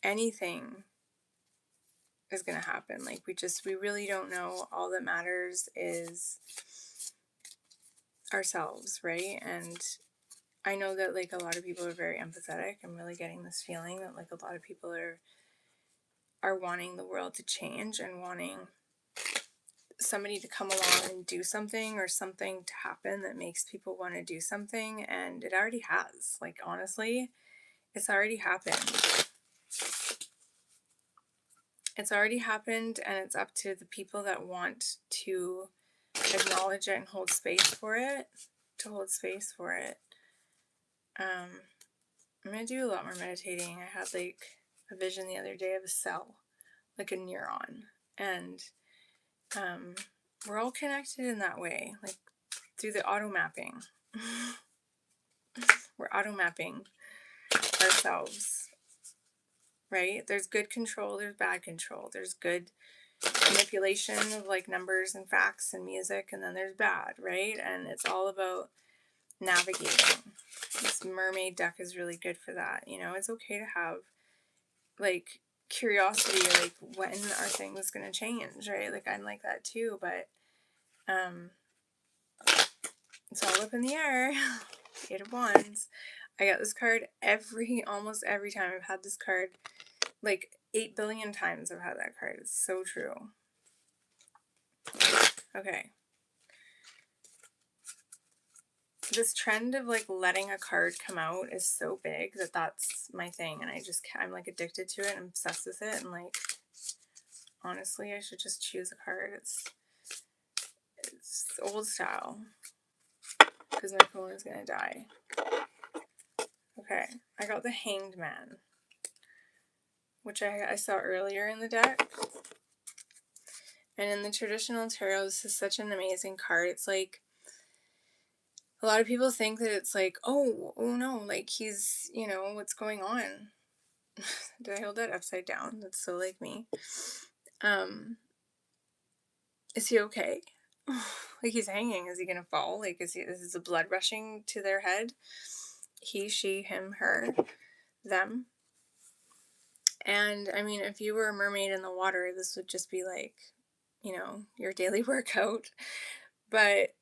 anything is going to happen. Like we really don't know. All that matters is ourselves, right? And I know that like a lot of people are very empathetic. I'm really getting this feeling that like a lot of people are wanting the world to change and wanting somebody to come along and do something, or something to happen that makes people want to do something. And it already has. Like honestly, it's already happened. It's already happened, and it's up to the people that want to acknowledge it and hold space for it, to hold space for it. I'm going to do a lot more meditating. I had like a vision the other day of a cell, like a neuron. And we're all connected in that way, like through the auto mapping. We're auto mapping ourselves, right? There's good control, there's bad control. There's good manipulation of like numbers and facts and music, and then there's bad, right? And it's all about navigating. This mermaid deck is really good for that. You know, it's okay to have like curiosity, like when are things gonna change, right? Like I'm like that too, but it's all up in the air. Eight of Wands. I got this card almost every time. I've had this card like 8 billion times. I've had that card. It's so true. Okay. This trend of like letting a card come out is so big that's my thing, and I'm like addicted to it and obsessed with it, and like honestly I should just choose a card. It's old style because my phone is gonna die. Okay, I got the Hanged Man, which I saw earlier in the deck. And in the traditional tarot, this is such an amazing card. It's like, a lot of people think that it's like, oh no, like he's, what's going on? Did I hold that upside down? That's so like me. Is he okay? Like he's hanging. Is he gonna fall? Like is the blood rushing to their head? He, she, him, her, them. And I mean, if you were a mermaid in the water, this would just be like, your daily workout. But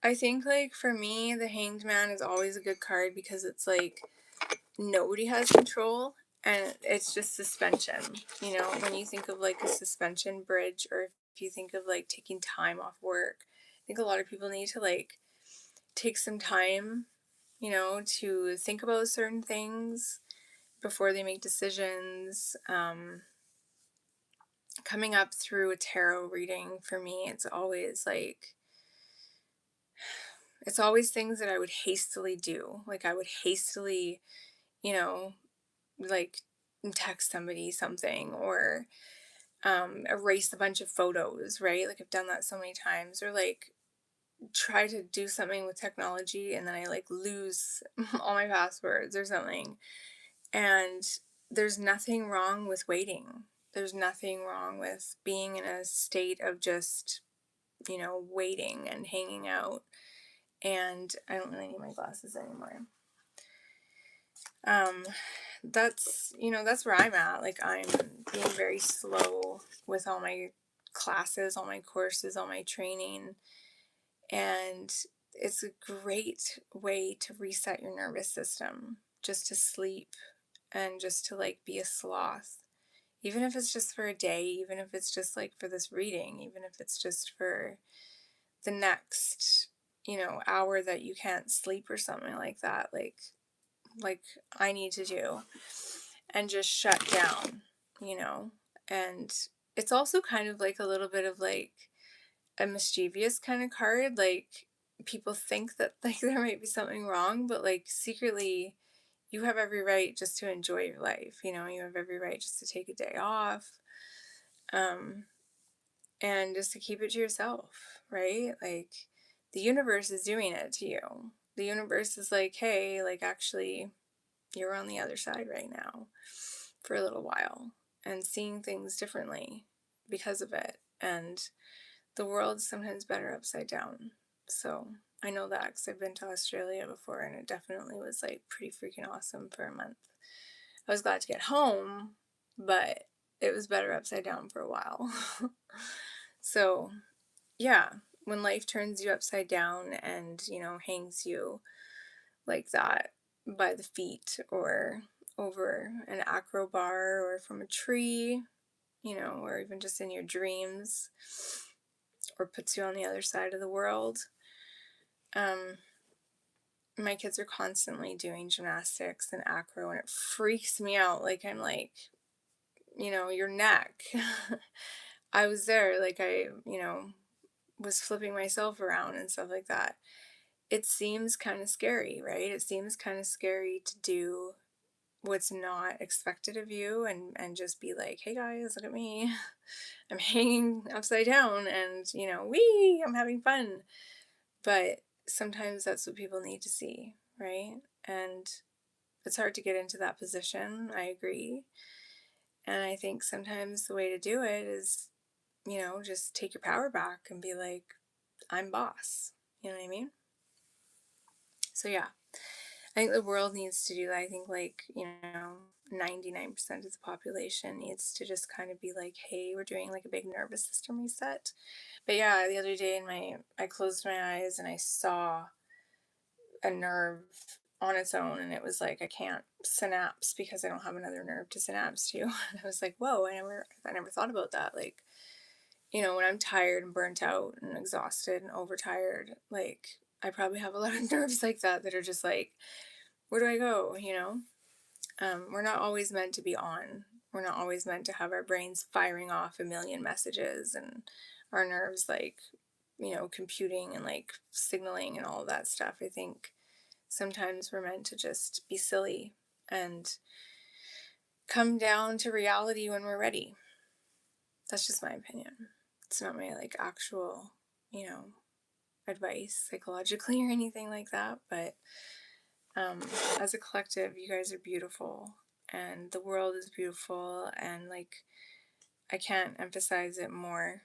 I think like for me, the Hanged Man is always a good card because it's like nobody has control and it's just suspension. When you think of like a suspension bridge, or if you think of like taking time off work, I think a lot of people need to like take some time, to think about certain things before they make decisions. Coming up through a tarot reading for me, it's always things that I would hastily do. Like I would hastily, you know, like text somebody something, or erase a bunch of photos, right? Like I've done that so many times, or like try to do something with technology and then I like lose all my passwords or something. And there's nothing wrong with waiting. There's nothing wrong with being in a state of just, waiting and hanging out. And I don't really need my glasses anymore. Um, that's where I'm at. Like I'm being very slow with all my classes, all my courses, all my training. And it's a great way to reset your nervous system, just to sleep and just to like be a sloth. Even if it's just for a day, even if it's just like for this reading, even if it's just for the next, hour that you can't sleep or something like that, like I need to do, and just shut down, you know. And it's also kind of like a little bit of like a mischievous kind of card. Like people think that like there might be something wrong, but like secretly you have every right just to enjoy your life. You have every right just to take a day off, um, and just to keep it to yourself, right? Like the universe is doing it to you. The universe is like, hey, like actually, you're on the other side right now for a little while and seeing things differently because of it. And the world's sometimes better upside down. So I know that because I've been to Australia before and it definitely was like pretty freaking awesome for a month. I was glad to get home, but it was better upside down for a while. So, yeah, when life turns you upside down and, hangs you like that by the feet or over an acro bar or from a tree, or even just in your dreams, or puts you on the other side of the world. My kids are constantly doing gymnastics and acro and it freaks me out. Like I'm like, your neck. I was there, like I, was flipping myself around and stuff like that. It seems kind of scary, right? It seems kind of scary to do what's not expected of you, and just be like, hey guys, look at me. I'm hanging upside down and, wee, I'm having fun. But sometimes that's what people need to see, right? And it's hard to get into that position. I agree. And I think sometimes the way to do it is, just take your power back and be like, I'm boss. You know what I mean? So, yeah, I think the world needs to do that. I think, 99% of the population needs to just kind of be like, hey, we're doing like a big nervous system reset. But yeah, the other day I closed my eyes and I saw a nerve on its own, and it was like I can't synapse because I don't have another nerve to synapse to. I was like, whoa, I never thought about that. Like, when I'm tired and burnt out and exhausted and overtired, like I probably have a lot of nerves like that are just like, where do I go? We're not always meant to be on. We're not always meant to have our brains firing off a million messages and our nerves like, computing and like signaling and all of that stuff. I think sometimes we're meant to just be silly and come down to reality when we're ready. That's just my opinion. It's not my like actual, advice psychologically or anything like that, but as a collective, you guys are beautiful and the world is beautiful, and like I can't emphasize it more.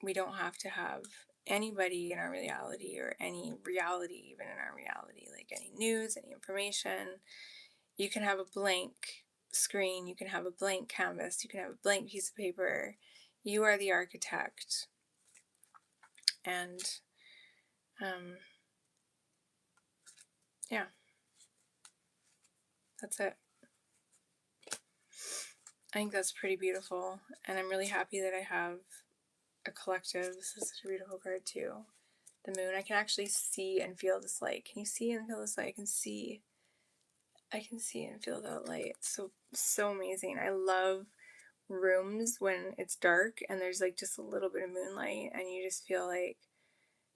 We don't have to have anybody in our reality, or any reality even in our reality, like any news, any information. You can have a blank screen, you can have a blank canvas, you can have a blank piece of paper. You are the architect. And yeah, that's it. I think that's pretty beautiful, and I'm really happy that I have a collective. This is such a beautiful card too. the moon. I can actually see and feel this light. Can you see and feel this light? I can see and feel that light. So amazing. I love rooms when it's dark and there's like just a little bit of moonlight and you just feel like,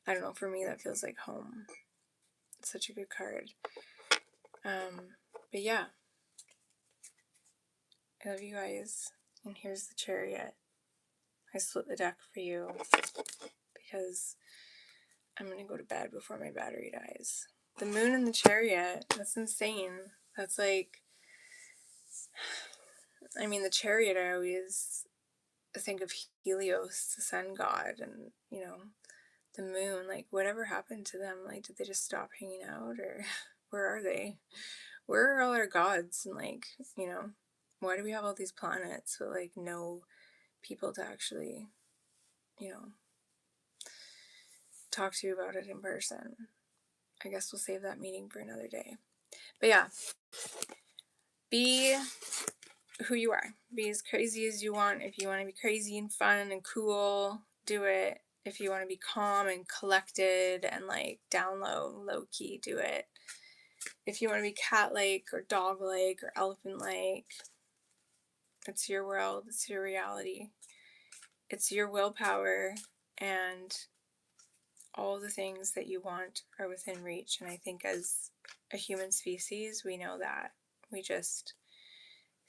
I don't know, for me that feels like home. It's such a good card. But yeah, I love you guys. And here's the Chariot. I split the deck for you because I'm gonna go to bed before my battery dies. The moon and the Chariot, that's insane. That's like, I mean, the Chariot, I always think of Helios, the sun god, and, you know, the moon, like, whatever happened to them? Like, did they just stop hanging out, or where are they? Where are all our gods? And, like, you know, why do we have all these planets but, like, no people to actually, you know, talk to you about it in person? I guess we'll save that meeting for another day. But yeah, be who you are. Be as crazy as you want. If you want to be crazy and fun and cool, do it. If you want to be calm and collected and like down low key, do it. If you want to be cat-like or dog-like or elephant-like, it's your world, it's your reality. It's your willpower, and all the things that you want are within reach. And I think as a human species, we know that. We just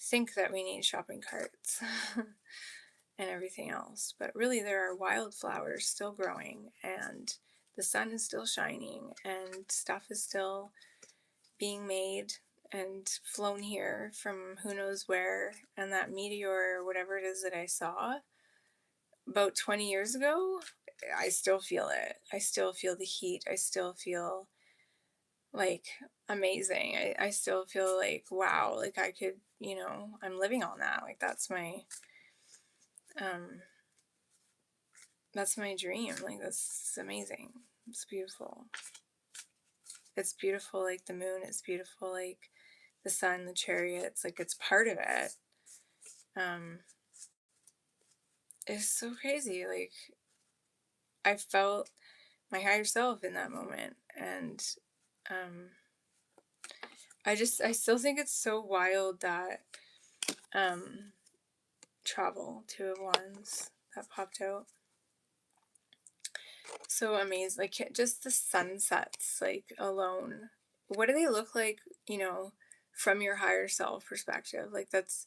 think that we need shopping carts and everything else. But really, there are wildflowers still growing, and the sun is still shining, and stuff is still being made and flown here from who knows where. And that meteor, or whatever it is that I saw about 20 years ago, I still feel it. I still feel the heat. I still feel like amazing. I still feel like, wow, like I could, you know, I'm living on that. Like that's my dream. Like that's amazing. It's beautiful. It's beautiful like the moon. It's beautiful like the sun, the chariots. Like it's part of it. It's so crazy. Like I felt my higher self in that moment, and I still think it's so wild that travel, Two of Wands, that popped out. So amazing. Like just the sunsets, like alone. What do they look like, you know, from your higher self perspective? Like that's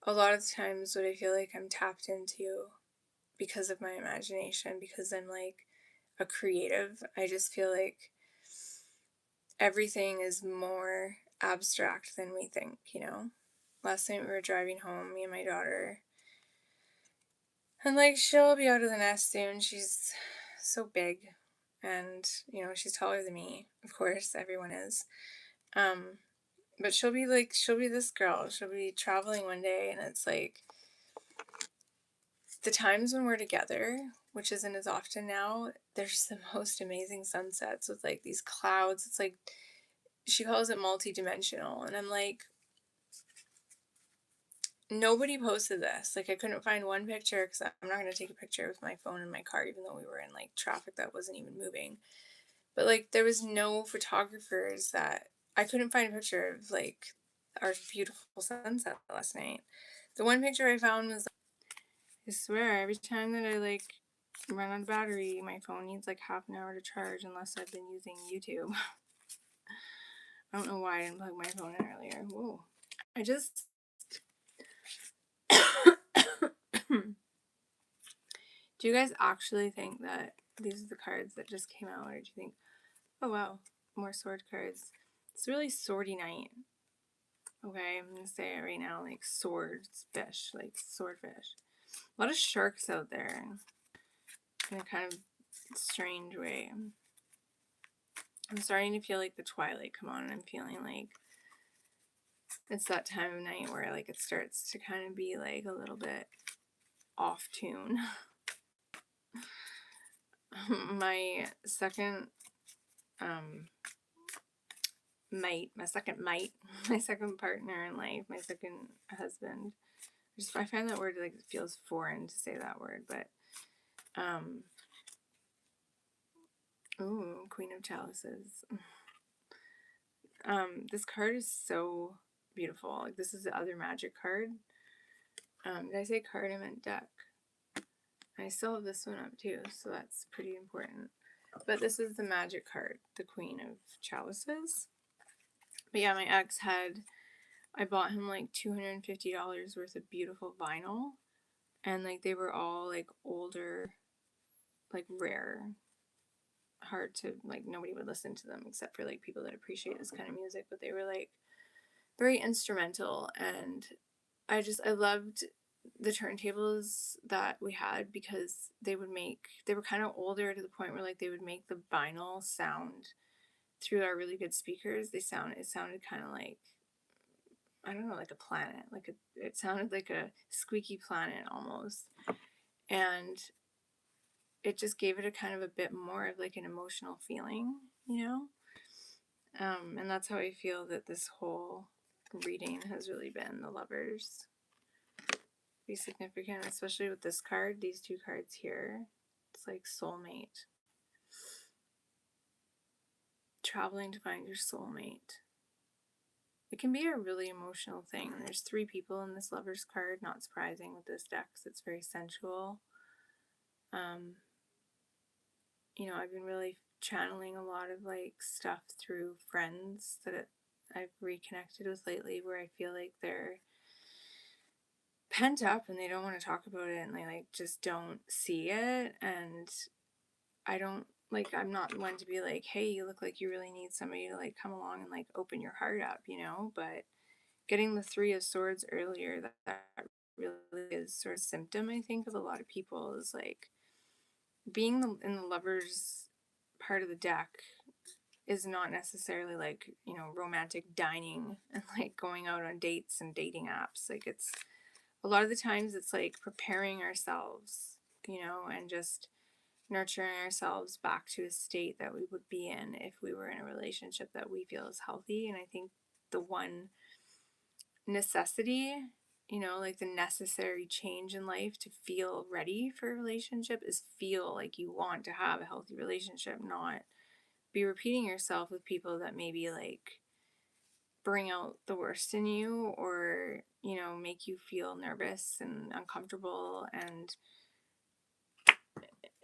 a lot of the times what I feel like I'm tapped into because of my imagination, because I'm like a creative. I just feel like everything is more abstract than we think, you know? Last night we were driving home, me and my daughter, and like she'll be out of the nest soon. She's so big, and you know, she's taller than me. Of course, everyone is. But she'll be this girl. She'll be traveling one day, and it's like the times when we're together, which isn't as often now, there's the most amazing sunsets with like these clouds. It's like she calls it multi-dimensional, and I'm like, nobody posted this. Like I couldn't find one picture because I'm not going to take a picture with my phone in my car even though we were in like traffic that wasn't even moving. But like there was no photographers that I couldn't find a picture of like our beautiful sunset last night. The one picture I found was, I swear, every time that I like run out of battery, my phone needs like half an hour to charge unless I've been using YouTube. I don't know why I didn't plug my phone in earlier. Whoa. I just do you guys actually think that these are the cards that just came out, or do you think, oh wow, more sword cards? It's really swordy night. Okay, I'm gonna say it right now, like swords, fish, like swordfish. A lot of sharks out there in a kind of strange way. I'm starting to feel like the twilight come on, and I'm feeling like it's that time of night where like it starts to kind of be like a little bit off tune. My second my second partner in life, my second husband. I find that word like it feels foreign to say that word, but Ooh, Queen of Chalices. This card is so beautiful. Like, this is the other magic card. Did I say card? I meant deck. I still have this one up too, so that's pretty important. But this is the magic card, the Queen of Chalices. But yeah, my ex I bought him like $250 worth of beautiful vinyl. And like they were all like older, like rare, hard to, like nobody would listen to them except for like people that appreciate this kind of music. But they were like very instrumental. And I loved the turntables that we had because they were kind of older to the point where like they would make the vinyl sound through our really good speakers. It sounded kind of like, I don't know, like a planet. It sounded like a squeaky planet almost. And it just gave it a kind of a bit more of like an emotional feeling, you know? And that's how I feel that this whole reading has really been. The Lovers be significant, especially with this card, these two cards here. It's like soulmate. Traveling to find your soulmate. It can be a really emotional thing. There's 3 people in this Lovers card, not surprising with this deck because it's very sensual. Um, I've been really channeling a lot of like stuff through friends that I've reconnected with lately where I feel like they're pent up and they don't want to talk about it and they like just don't see it. And I don't like, I'm not one to be like, hey, you look like you really need somebody to like come along and like open your heart up, but getting the 3 of Swords earlier, that really is sort of symptom, I think, of a lot of people is like being in the Lovers part of the deck is not necessarily like, romantic dining and like going out on dates and dating apps. Like it's a lot of the times it's like preparing ourselves, and just nurturing ourselves back to a state that we would be in if we were in a relationship that we feel is healthy. And I think the one necessity, like the necessary change in life to feel ready for a relationship is feel like you want to have a healthy relationship, not be repeating yourself with people that maybe like bring out the worst in you or, make you feel nervous and uncomfortable and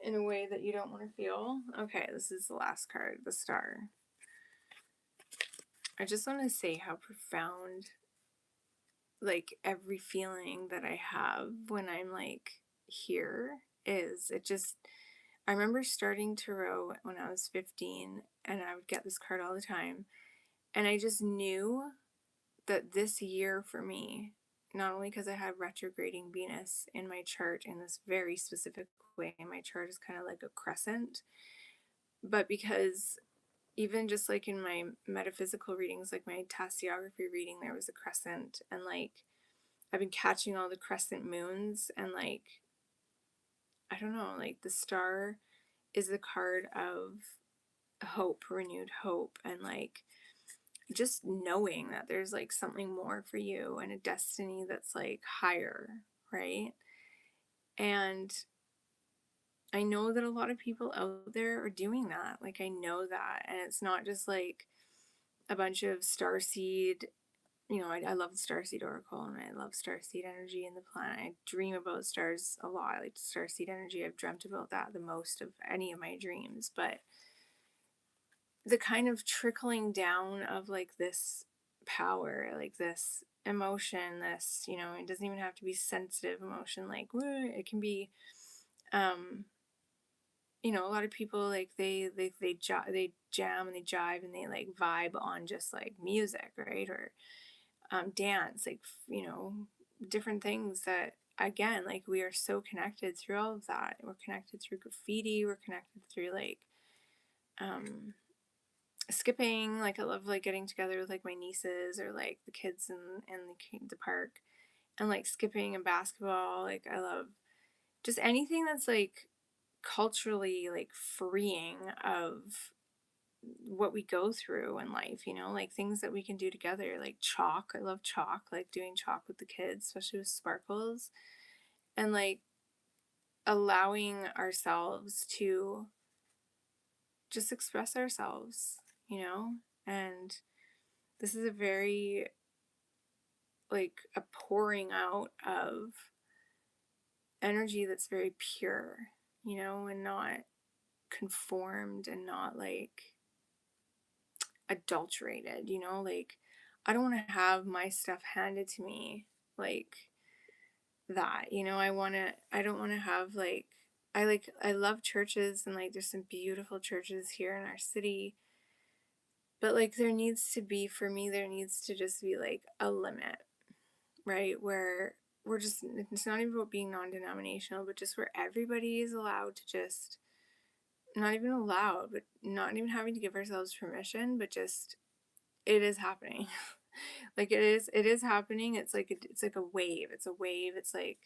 in a way that you don't want to feel. Okay, this is the last card, the Star. I just want to say how profound like every feeling that I have when I'm like here is. I remember starting tarot when I was 15 and I would get this card all the time. And I just knew that this year for me, not only because I had retrograding Venus in my chart in this very specific way, my chart is kind of like a crescent, but because even just like in my metaphysical readings, like my tasseography reading, there was a crescent, and like I've been catching all the crescent moons, and like, I don't know, like the Star is the card of hope, renewed hope, and like just knowing that there's like something more for you and a destiny that's like higher, right? And I know that a lot of people out there are doing that. Like, I know that. And it's not just like a bunch of starseed. I love the Starseed Oracle and I love starseed energy in the planet. I dream about stars a lot. I like starseed energy. I've dreamt about that the most of any of my dreams. But the kind of trickling down of like this power, like this emotion, this, it doesn't even have to be sensitive emotion, like it can be a lot of people like they jam and they jive and they like vibe on just like music, right? Or dance, like different things that again, like we are so connected through all of that. We're connected through graffiti, we're connected through like um skipping. Like I love like getting together with like my nieces or like the kids in the park and like skipping and basketball. Like I love just anything that's like culturally like freeing of what we go through in life, like things that we can do together, like chalk. I love chalk, like doing chalk with the kids, especially with sparkles, and like allowing ourselves to just express ourselves, you know? And this is a very, like, a pouring out of energy that's very pure, you know, and not conformed and not like adulterated, you know? Like, I don't want to have my stuff handed to me like that, you know? I don't want to have I love churches, and like there's some beautiful churches here in our city, but like there needs to be, for me, there needs to just be like a limit, right? Where we're just, it's not even about being non-denominational, but just where everybody is allowed to just, not even allowed, but not even having to give ourselves permission, but just, it is happening. Like it is happening. It's like a wave. It's a wave. It's like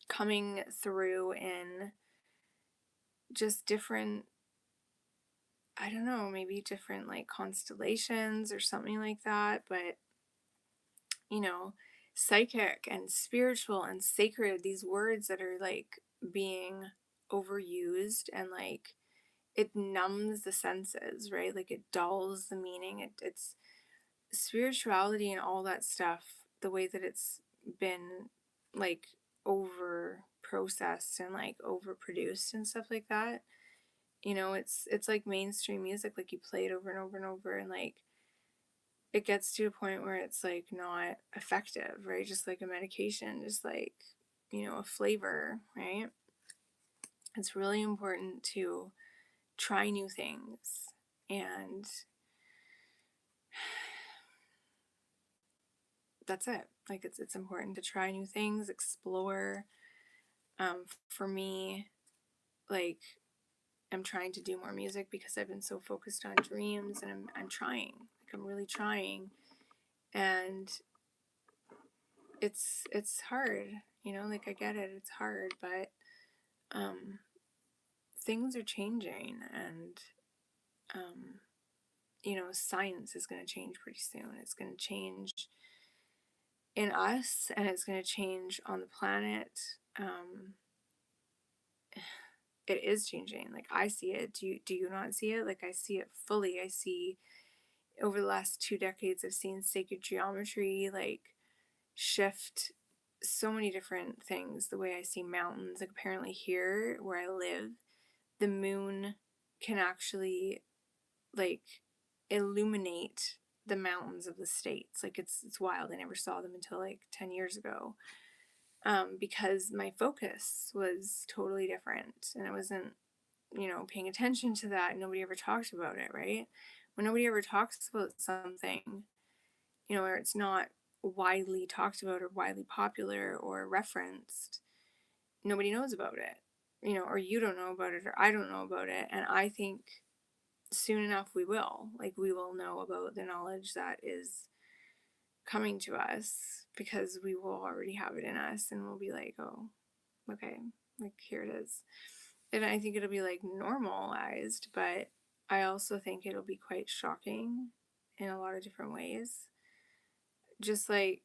coming through in just different, I don't know, maybe different like constellations or something like that, but you know, psychic and spiritual and sacred, these words that are like being overused, and like it numbs the senses, right? Like it dulls the meaning. It's spirituality and all that stuff, the way that it's been like over processed and like overproduced and stuff like that. You know, it's like mainstream music, like you play it over and over and over, and like it gets to a point where it's like not effective, right? Just like a medication, just like, you know, a flavor, right? It's really important to try new things, and that's it. Like it's important to try new things, explore. For me, like I'm trying to do more music because I've been so focused on dreams, and I'm trying. Like I'm really trying, and it's hard, you know, like I get it, it's hard, but um things are changing, and um you know, science is going to change pretty soon. It's going to change in us, and it's going to change on the planet. um it is changing. Like I see it. Do you not see it? Like I see it fully. I see, over the last 2 decades, I've seen sacred geometry like shift so many different things. The way I see mountains, like apparently here where I live, the moon can actually like illuminate the mountains of the states. Like it's wild. I never saw them until like 10 years ago. Because my focus was totally different, and I wasn't, you know, paying attention to that. Nobody ever talked about it, right? When nobody ever talks about something, you know, or it's not widely talked about or widely popular or referenced, nobody knows about it, you know, or you don't know about it, or I don't know about it. And I think soon enough we will. Like we will know about the knowledge that is coming to us, because we will already have it in us, and we'll be like, oh, okay, like here it is. And I think it'll be like normalized, but I also think it'll be quite shocking in a lot of different ways. Just like,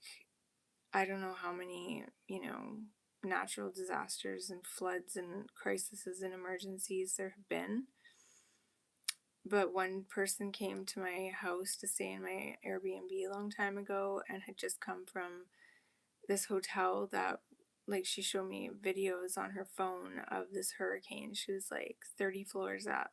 I don't know how many, you know, natural disasters and floods and crises and emergencies there have been. But one person came to my house to stay in my Airbnb a long time ago, and had just come from this hotel that, like, she showed me videos on her phone of this hurricane. She was like 30 floors up.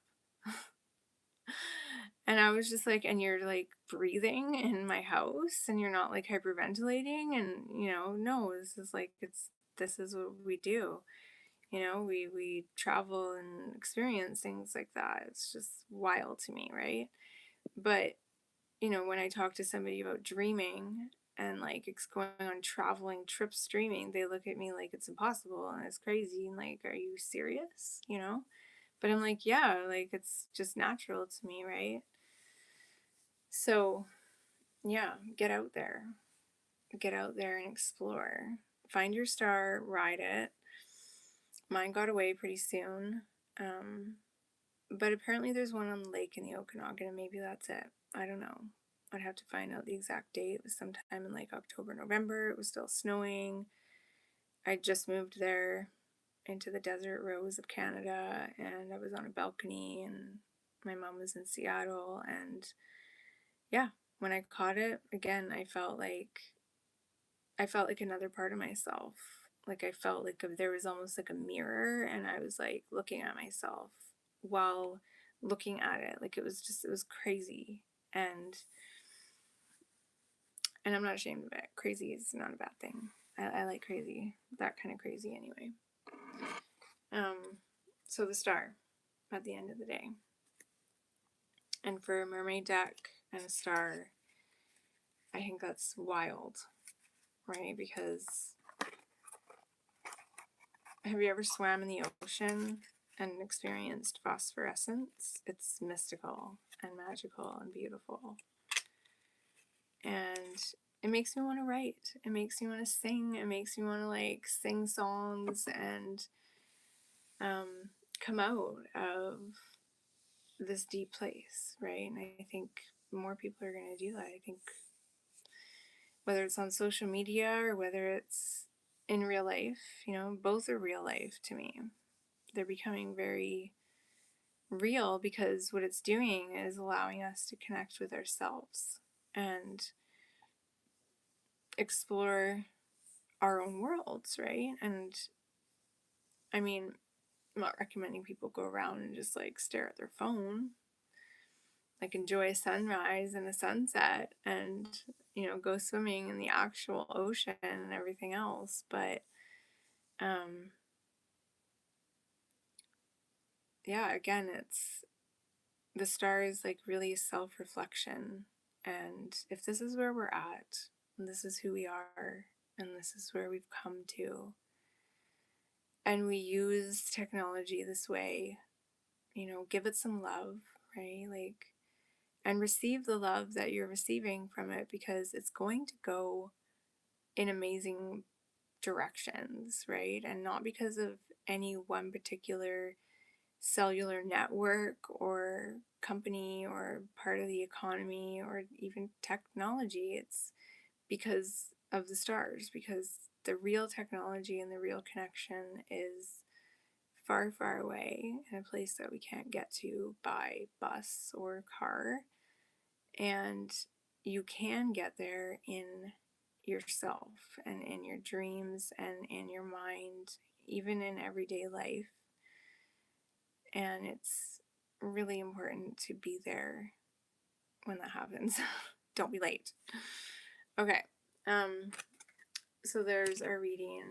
And I was just like, and you're like breathing in my house, and you're not like hyperventilating, and you know, no, this is like, this is what we do. You know, we travel and experience things like that. It's just wild to me, right? But you know, when I talk to somebody about dreaming and like going on traveling trips dreaming, they look at me like it's impossible and it's crazy, and like, are you serious? You know? But I'm like, yeah, like it's just natural to me, right? So, yeah, get out there. Get out there and explore. Find your star, ride it. Mine got away pretty soon. But apparently there's one on the lake in the Okanagan, and maybe that's it. I don't know. I'd have to find out the exact date. It was sometime in like October, November. It was still snowing. I just moved there into the desert rose of Canada, and I was on a balcony, and My mom was in Seattle, and yeah, when I caught it again, I felt like another part of myself. Like I felt like there was almost like a mirror, and I was like looking at myself while looking at it. Like it was crazy. And I'm not ashamed of it. Crazy is not a bad thing. I like crazy, that kind of crazy anyway. So the star at the end of the day. And for a mermaid deck and a star, I think that's wild, right? Because have you ever swam in the ocean and experienced phosphorescence? It's mystical and magical and beautiful. And it makes me want to write. It makes me want to sing. It makes me want to like sing songs and come out of this deep place, right? And I think more people are going to do that. I think whether it's on social media or whether it's in real life, both are real life to me. They're becoming very real because what it's doing is allowing us to connect with ourselves and explore our own worlds, right? And I mean, I'm not recommending people go around and just like stare at their phone. Like enjoy a sunrise and a sunset and, go swimming in the actual ocean and everything else. But, yeah, again, the star is like really self-reflection. And if this is where we're at, and this is who we are, and this is where we've come to, and we use technology this way, give it some love, right? Like, and receive the love that you're receiving from it, because it's going to go in amazing directions, right? And not because of any one particular cellular network or company or part of the economy or even technology. It's because of the stars, because the real technology and the real connection is far, far away in a place that we can't get to by bus or car. And you can get there in yourself and in your dreams and in your mind, even in everyday life. And it's really important to be there when that happens. Don't be late. Okay. So there's our reading.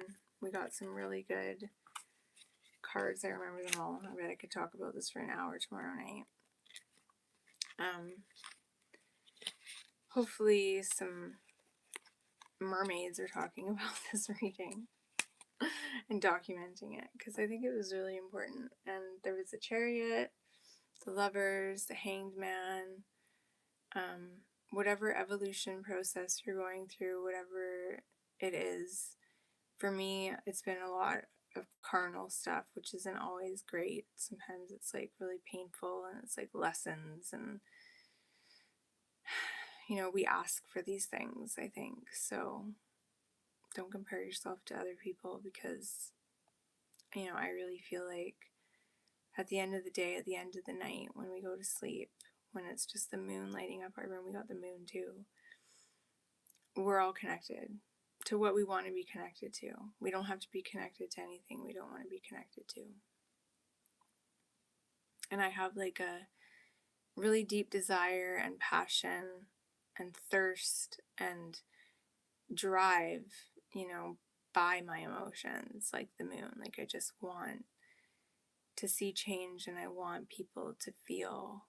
We got some really good cards. I remember them all. I bet I could talk about this for an hour tomorrow night. Hopefully some mermaids are talking about this reading and documenting it, because I think it was really important. And there was the Chariot, the Lovers, the Hanged Man, whatever evolution process you're going through, whatever it is. For me, it's been a lot of carnal stuff, which isn't always great. Sometimes it's like really painful, and it's like lessons, and we ask for these things, I think. So don't compare yourself to other people, because I really feel like at the end of the day, at the end of the night, when we go to sleep, when it's just the moon lighting up our room, we got the moon too, we're all connected to what we want to be connected to. We don't have to be connected to anything we don't want to be connected to. And I have like a really deep desire and passion and thirst and drive, by my emotions, like the moon. Like I just want to see change, and I want people to feel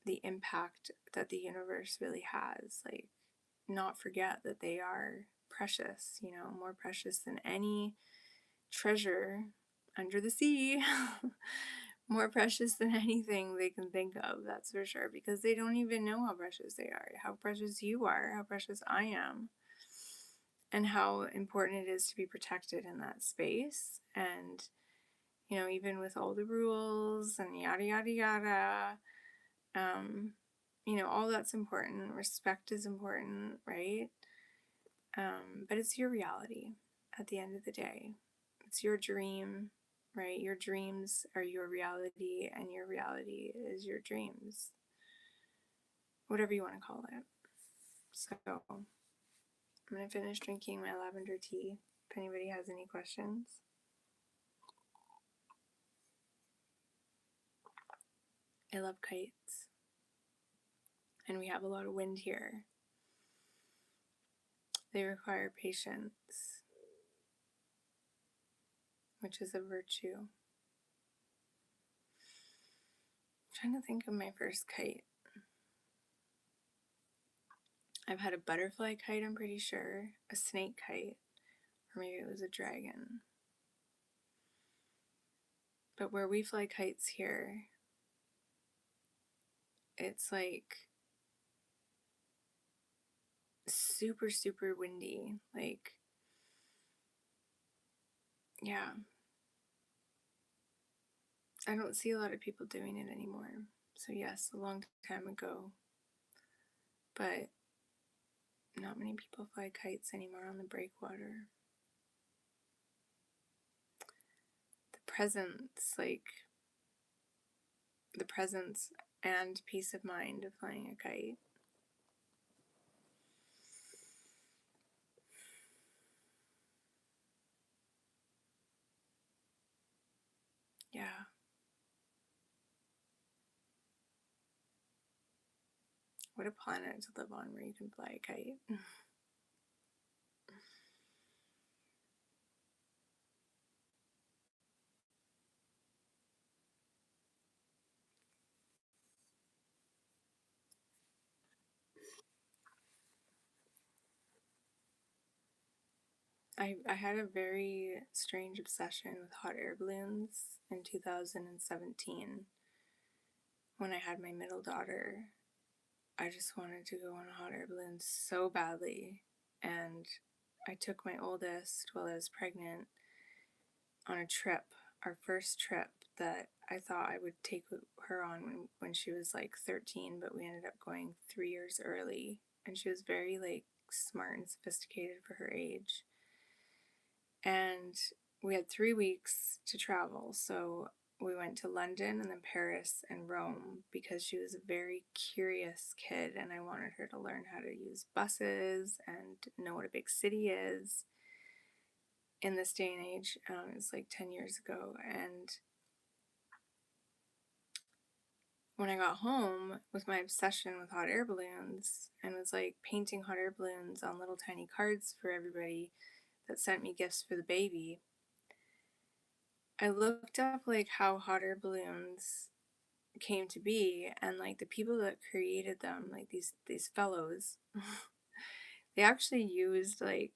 the impact that the universe really has. Like, not forget that they are precious, more precious than any treasure under the sea. More precious than anything they can think of, that's for sure, because they don't even know how precious they are, how precious you are, how precious I am, and how important it is to be protected in that space. And even with all the rules and yada yada yada, all that's important. Respect is important, right? But it's your reality at the end of the day. It's your dream. right? Your dreams are your reality, and your reality is your dreams. Whatever you want to call it. So, I'm going to finish drinking my lavender tea if anybody has any questions. I love kites. And we have a lot of wind here. They require patience, which is a virtue. I'm trying to think of my first kite. I've had a butterfly kite, I'm pretty sure, a snake kite, or maybe it was a dragon. But where we fly kites here, it's like super, super windy. Like, yeah. I don't see a lot of people doing it anymore. So, yes, a long time ago. But not many people fly kites anymore on the breakwater. The presence and peace of mind of flying a kite. Yeah. What a planet to live on where you can fly a kite. I had a very strange obsession with hot air balloons in 2017 when I had my middle daughter. I just wanted to go on a hot air balloon so badly, and I took my oldest while I was pregnant on a trip, our first trip that I thought I would take her on when she was like 13, but we ended up going 3 years early, and she was very like smart and sophisticated for her age. And we had 3 weeks to travel, so we went to London and then Paris and Rome because she was a very curious kid and I wanted her to learn how to use buses and know what a big city is in this day and age. It's like 10 years ago. And when I got home with my obsession with hot air balloons and was like painting hot air balloons on little tiny cards for everybody that sent me gifts for the baby, I looked up like how hot air balloons came to be, and like the people that created them, like these fellows, they actually used like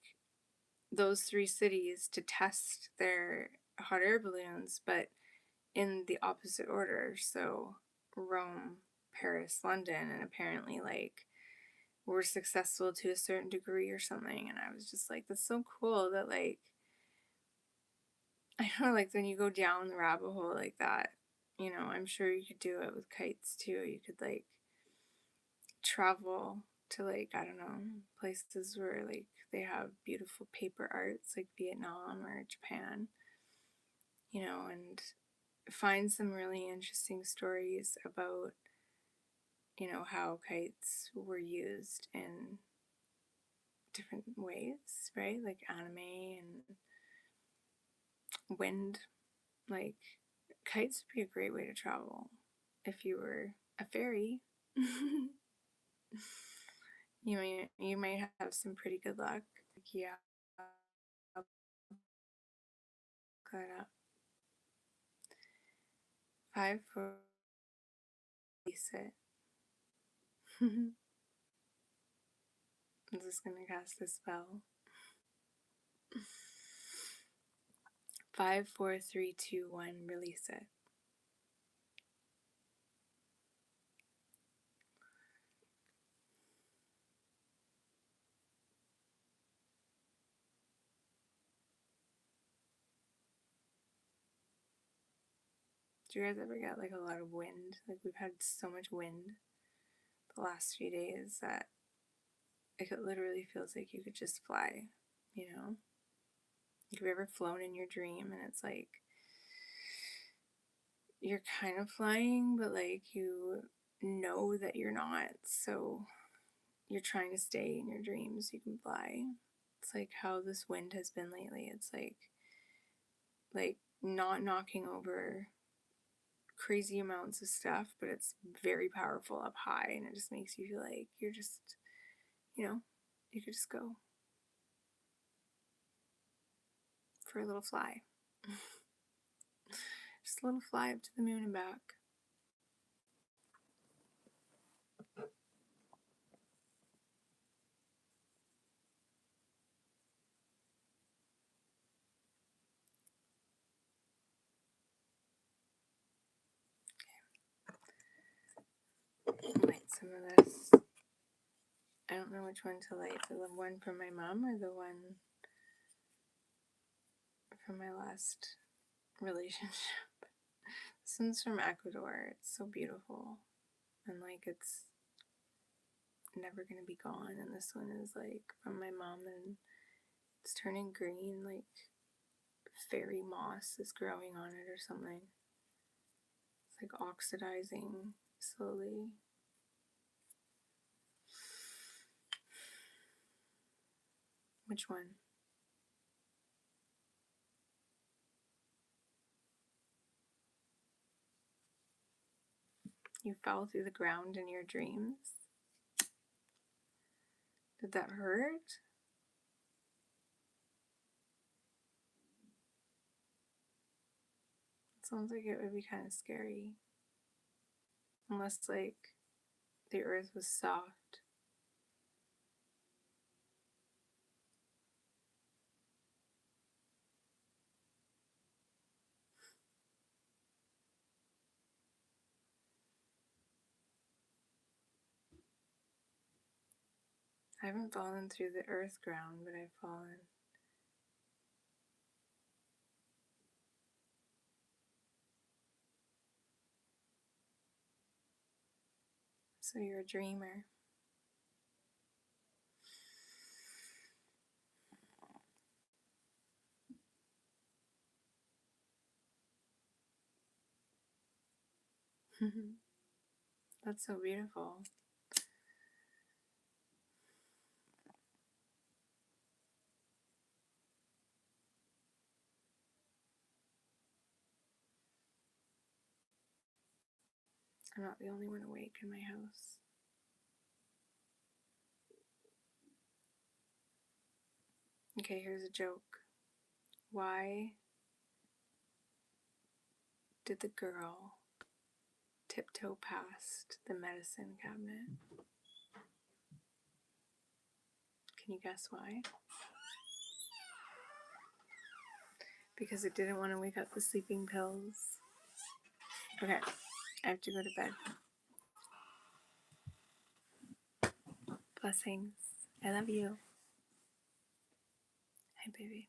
those 3 cities to test their hot air balloons, but in the opposite order. So Rome, Paris, London, and apparently like were successful to a certain degree or something. And I was just like, that's so cool that like, I don't know, like when you go down the rabbit hole like that, you know, I'm sure you could do it with kites too. You could like travel to like, I don't know, places where like they have beautiful paper arts like Vietnam or Japan, you know, and find some really interesting stories about, you know, how kites were used in different ways, right? Like anime and wind. Like kites would be a great way to travel if you were a fairy. You might have some pretty good luck. Yeah, I'll look that up. 5 4 release it. I'm just gonna cast a spell. 5 4 3 2 1. Release it. Do you guys ever get like a lot of wind? Like we've had so much wind the last few days that it literally feels like you could just fly, you know? Have you ever flown in your dream and it's like you're kind of flying, but like you know that you're not, so you're trying to stay in your dreams so you can fly. It's like how this wind has been lately. It's like not knocking over crazy amounts of stuff, but it's very powerful up high, and it just makes you feel like you're just, you could just go for a little fly. Just a little fly up to the moon and back. Light some of this. I don't know which one to light, the one from my mom or the one from my last relationship. This one's from Ecuador. It's so beautiful, and like it's never gonna be gone. And this one is like from my mom, and it's turning green, like fairy moss is growing on it or something. It's like oxidizing slowly. Which one? You fell through the ground in your dreams? Did that hurt? It sounds like it would be kind of scary. Unless, like, the earth was soft. I haven't fallen through the earth ground, but I've fallen. So you're a dreamer. That's so beautiful. I'm not the only one awake in my house. Okay, here's a joke. Why did the girl tiptoe past the medicine cabinet? Can you guess why? Because it didn't want to wake up the sleeping pills. Okay, I have to go to bed. Blessings. I love you. Hi, baby.